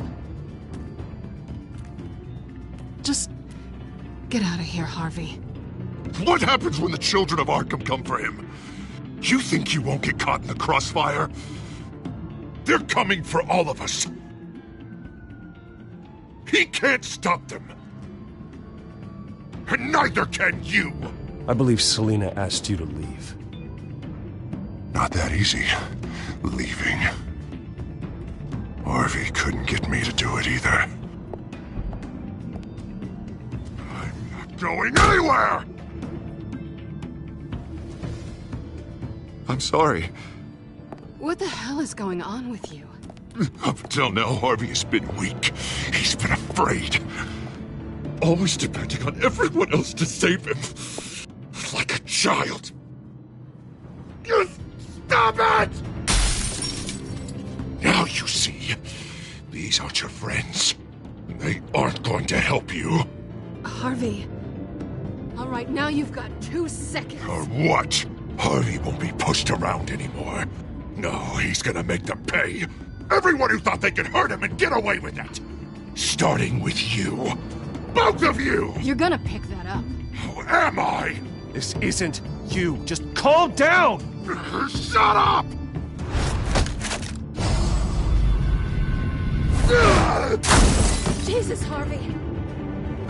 Just get out of here, Harvey. What happens when the children of Arkham come for him? You think you won't get caught in the crossfire? They're coming for all of us. He can't stop them. And neither can you. I believe Selina asked you to leave. Not that easy, leaving. Harvey couldn't get me to do it either. I'm not going anywhere! I'm sorry. What the hell is going on with you? Up until now, Harvey has been weak. He's been afraid. Always depending on everyone else to save him. Like a child. You stop it! Now you see. These aren't your friends. They aren't going to help you. Harvey. All right, now you've got 2 seconds. Or what? Harvey won't be pushed around anymore. No, he's gonna make them pay. Everyone who thought they could hurt him and get away with it. Starting with you. Both of you! You're gonna pick that up. Who am I? This isn't you. Just calm down! Shut up! Jesus, Harvey.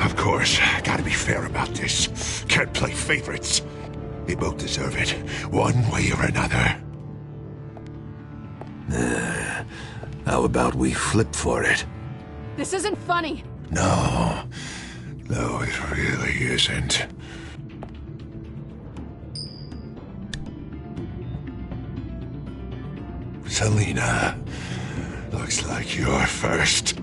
Of course, gotta be fair about this. Can't play favorites. They both deserve it, one way or another. How about we flip for it? This isn't funny. No, it really isn't. Selina, looks like you're first.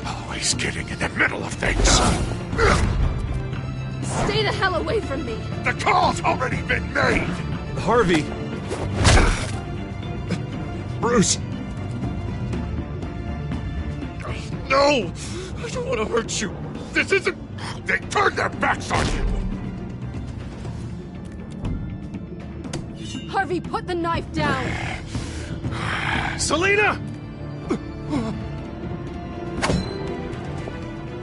Always getting in the middle of things. Stay the hell away from me. The call's already been made. Harvey. Bruce. No! I don't want to hurt you. This isn't... They turned their backs on you. Harvey, put the knife down. Selina!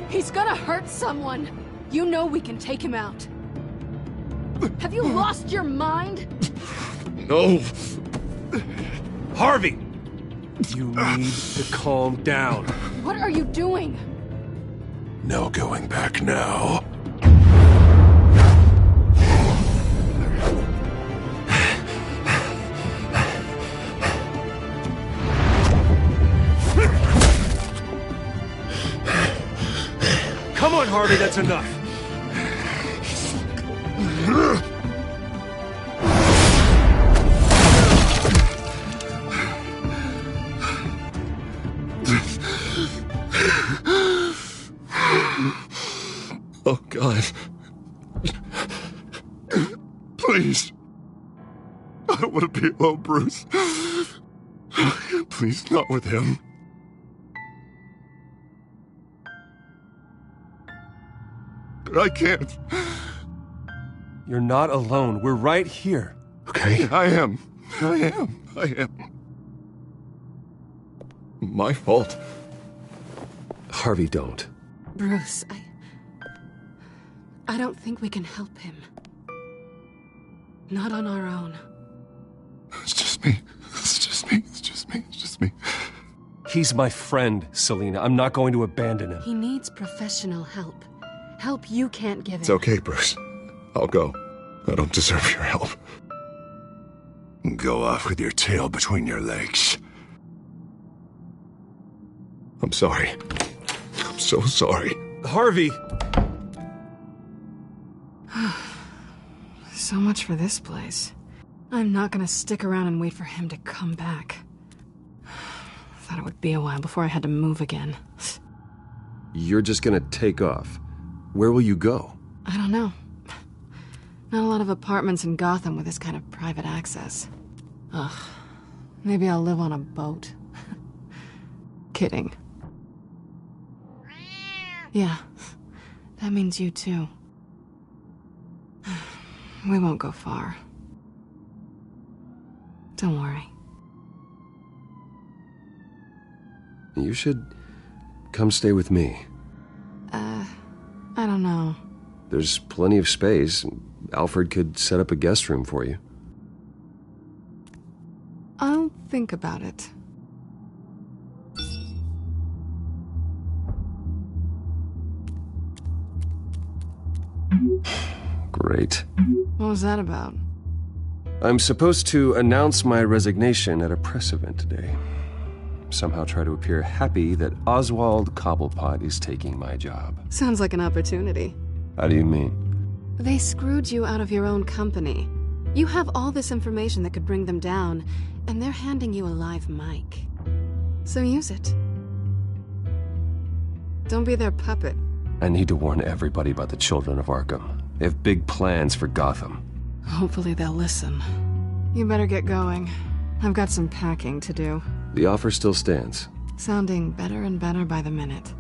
He's gonna hurt someone. You know we can take him out. Have you lost your mind? No. Harvey! You need to calm down. What are you doing? No going back now. on, Harvey, that's enough. Oh, God. Please. I don't want to be alone, Bruce. Please, not with him. But I can't. You're not alone. We're right here. Okay, I am. My fault. Harvey, don't. Bruce, I don't think we can help him. Not on our own. It's just me. He's my friend, Selina. I'm not going to abandon him. He needs professional help. Help you can't give him. It's okay, Bruce. I'll go. I don't deserve your help. Go off with your tail between your legs. I'm sorry. I'm so sorry. Harvey! So much for this place. I'm not gonna stick around and wait for him to come back. Thought it would be a while before I had to move again. You're just gonna take off. Where will you go? I don't know. Not a lot of apartments in Gotham with this kind of private access. Ugh. Maybe I'll live on a boat. Kidding. Yeah. That means you too. We won't go far. Don't worry. You should come stay with me. I don't know. There's plenty of space. Alfred could set up a guest room for you. I'll think about it. Great. What was that about? I'm supposed to announce my resignation at a press event today. Somehow try to appear happy that Oswald Cobblepot is taking my job. Sounds like an opportunity. How do you mean? They screwed you out of your own company. You have all this information that could bring them down, and they're handing you a live mic. So use it. Don't be their puppet. I need to warn everybody about the children of Arkham. They have big plans for Gotham. Hopefully they'll listen. You better get going. I've got some packing to do. The offer still stands. Sounding better and better by the minute.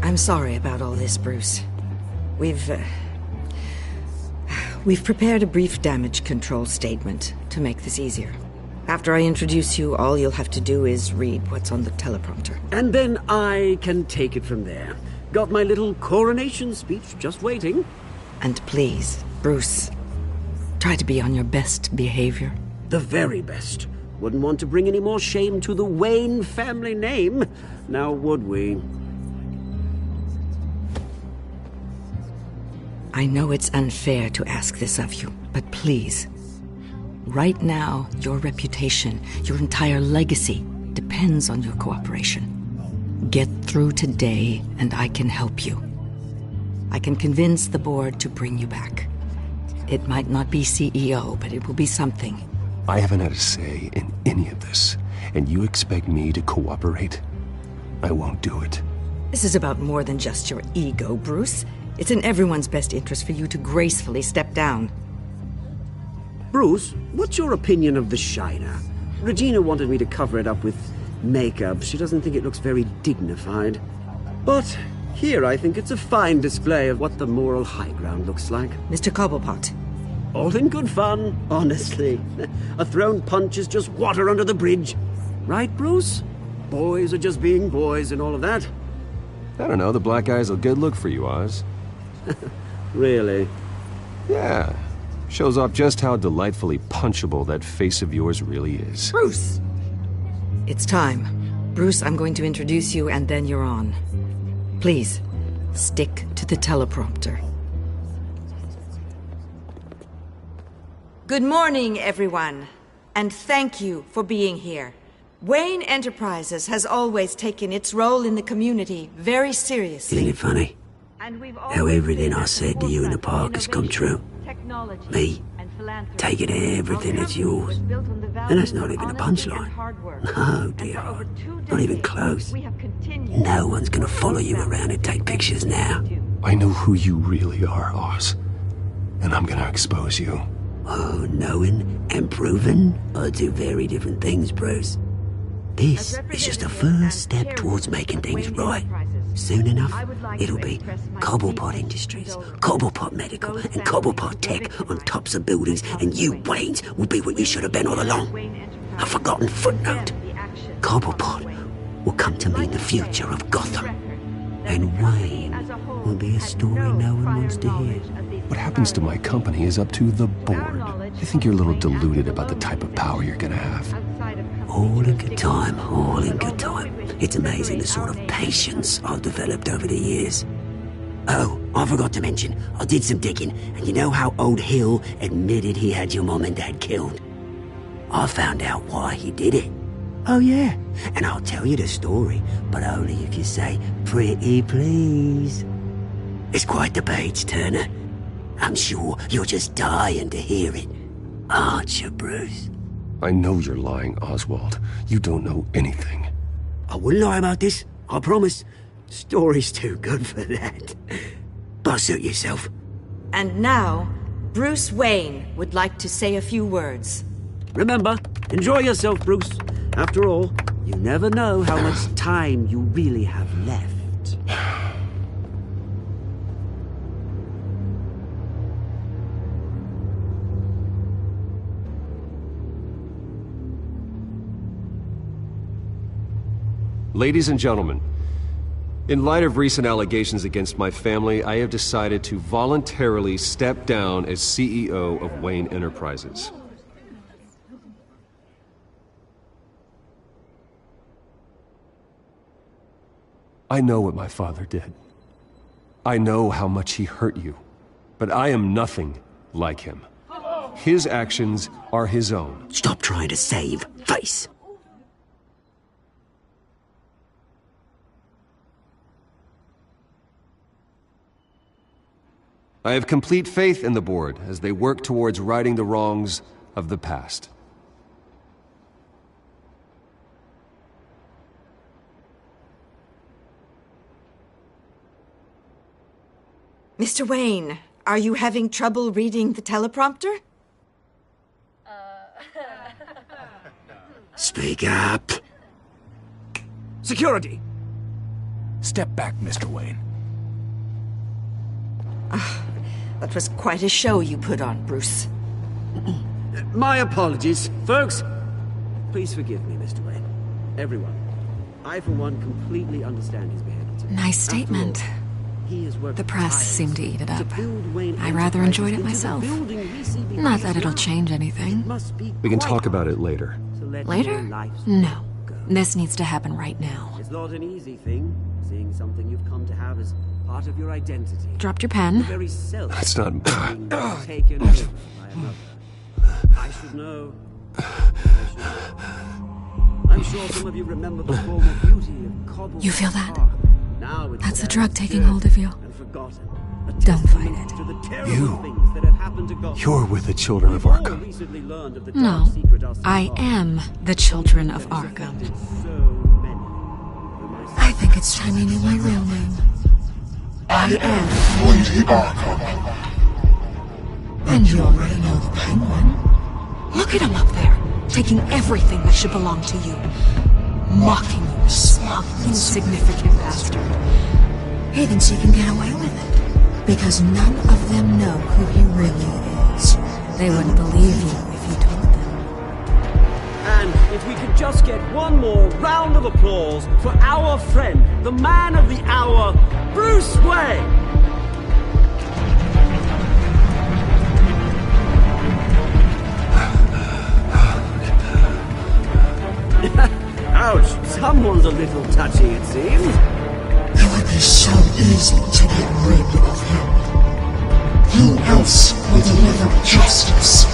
I'm sorry about all this, Bruce. We've prepared a brief damage control statement to make this easier. After I introduce you, all you'll have to do is read what's on the teleprompter. And then I can take it from there. Got my little coronation speech just waiting. And please, Bruce, try to be on your best behavior. The very best. Wouldn't want to bring any more shame to the Wayne family name, now would we? I know it's unfair to ask this of you, but please. Right now, your reputation, your entire legacy, depends on your cooperation. Get through today, and I can help you. I can convince the board to bring you back. It might not be CEO, but it will be something. I haven't had a say in any of this, and you expect me to cooperate? I won't do it. This is about more than just your ego, Bruce. It's in everyone's best interest for you to gracefully step down. Bruce, what's your opinion of the Shiner? Regina wanted me to cover it up with makeup. She doesn't think it looks very dignified. But here I think it's a fine display of what the moral high ground looks like. Mr. Cobblepot. All in good fun, honestly. A thrown punch is just water under the bridge. Right, Bruce? Boys are just being boys and all of that. I don't know, the black eye's a good look for you, Oz. Really? Yeah. Shows off just how delightfully punchable that face of yours really is. Bruce! It's time. Bruce, I'm going to introduce you and then you're on. Please, stick to the teleprompter. Good morning, everyone, and thank you for being here. Wayne Enterprises has always taken its role in the community very seriously. Isn't it funny? How everything I said to you in the park has come true. Me, taking everything that's yours. And that's not even a punchline. No, dear, not even close. No one's gonna follow you around and take pictures now. I know who you really are, Oz. And I'm gonna expose you. Oh, knowing and proving are two very different things, Bruce. This is just a first step towards making things right. Soon enough, it'll be Cobblepot Industries, Cobblepot Medical, and Cobblepot Tech on tops of buildings, and you, Waynes, will be what you should have been all along. A forgotten footnote. Cobblepot will come to mean the future of Gotham. And Wayne will be a story no one wants to hear. What happens to my company is up to the board. I think you're a little deluded about the type of power you're gonna have. All in good time, all in good time. It's amazing the sort of patience I've developed over the years. Oh, I forgot to mention, I did some digging, and you know how old Hill admitted he had your mom and dad killed? I found out why he did it. Oh yeah, and I'll tell you the story, but only if you say, pretty please. It's quite the page, Turner. I'm sure you're just dying to hear it, aren't you, Bruce? I know you're lying, Oswald. You don't know anything. I wouldn't lie about this, I promise. Story's too good for that. But suit yourself. And now, Bruce Wayne would like to say a few words. Remember, enjoy yourself, Bruce. After all, you never know how much time you really have left. Ladies and gentlemen, in light of recent allegations against my family, I have decided to voluntarily step down as CEO of Wayne Enterprises. I know what my father did. I know how much he hurt you, but I am nothing like him. His actions are his own. Stop trying to save face. I have complete faith in the board as they work towards righting the wrongs of the past. Mr. Wayne, are you having trouble reading the teleprompter? Speak up. Security! Step back, Mr. Wayne. That was quite a show you put on, Bruce. My apologies, folks. Please forgive me, Mr. Wayne. Everyone. I, for one, completely understand his behavior today. Nice statement. The press seemed to eat it up. I rather enjoyed it myself. Not that it'll change anything. We can talk about it later. Later? No. This needs to happen right now. It's not an easy thing, seeing something you've come to have as part of your identity. Dropped your pen? That's not... Taken over by another. I should know. I'm sure some of you remember the former beauty of Cobble. You feel that? That's the drug taking hold of you. Don't fight it. You're with the children of Arkham. No, I am the children of Arkham. I think it's time you knew my real name. I am Lady Arkham. And you already know the Penguin. Look at him up there, taking everything that should belong to you. Mocking you, smug, insignificant bastard. He thinks he can get away with it. Because none of them know who he really is. They wouldn't believe you if you told them. And if we could just get one more round of applause for our friend, the man of the hour, Bruce Wayne! Ouch, someone sounds a little touchy, it seems. It would be so easy to get rid of him. Who else will deliver justice?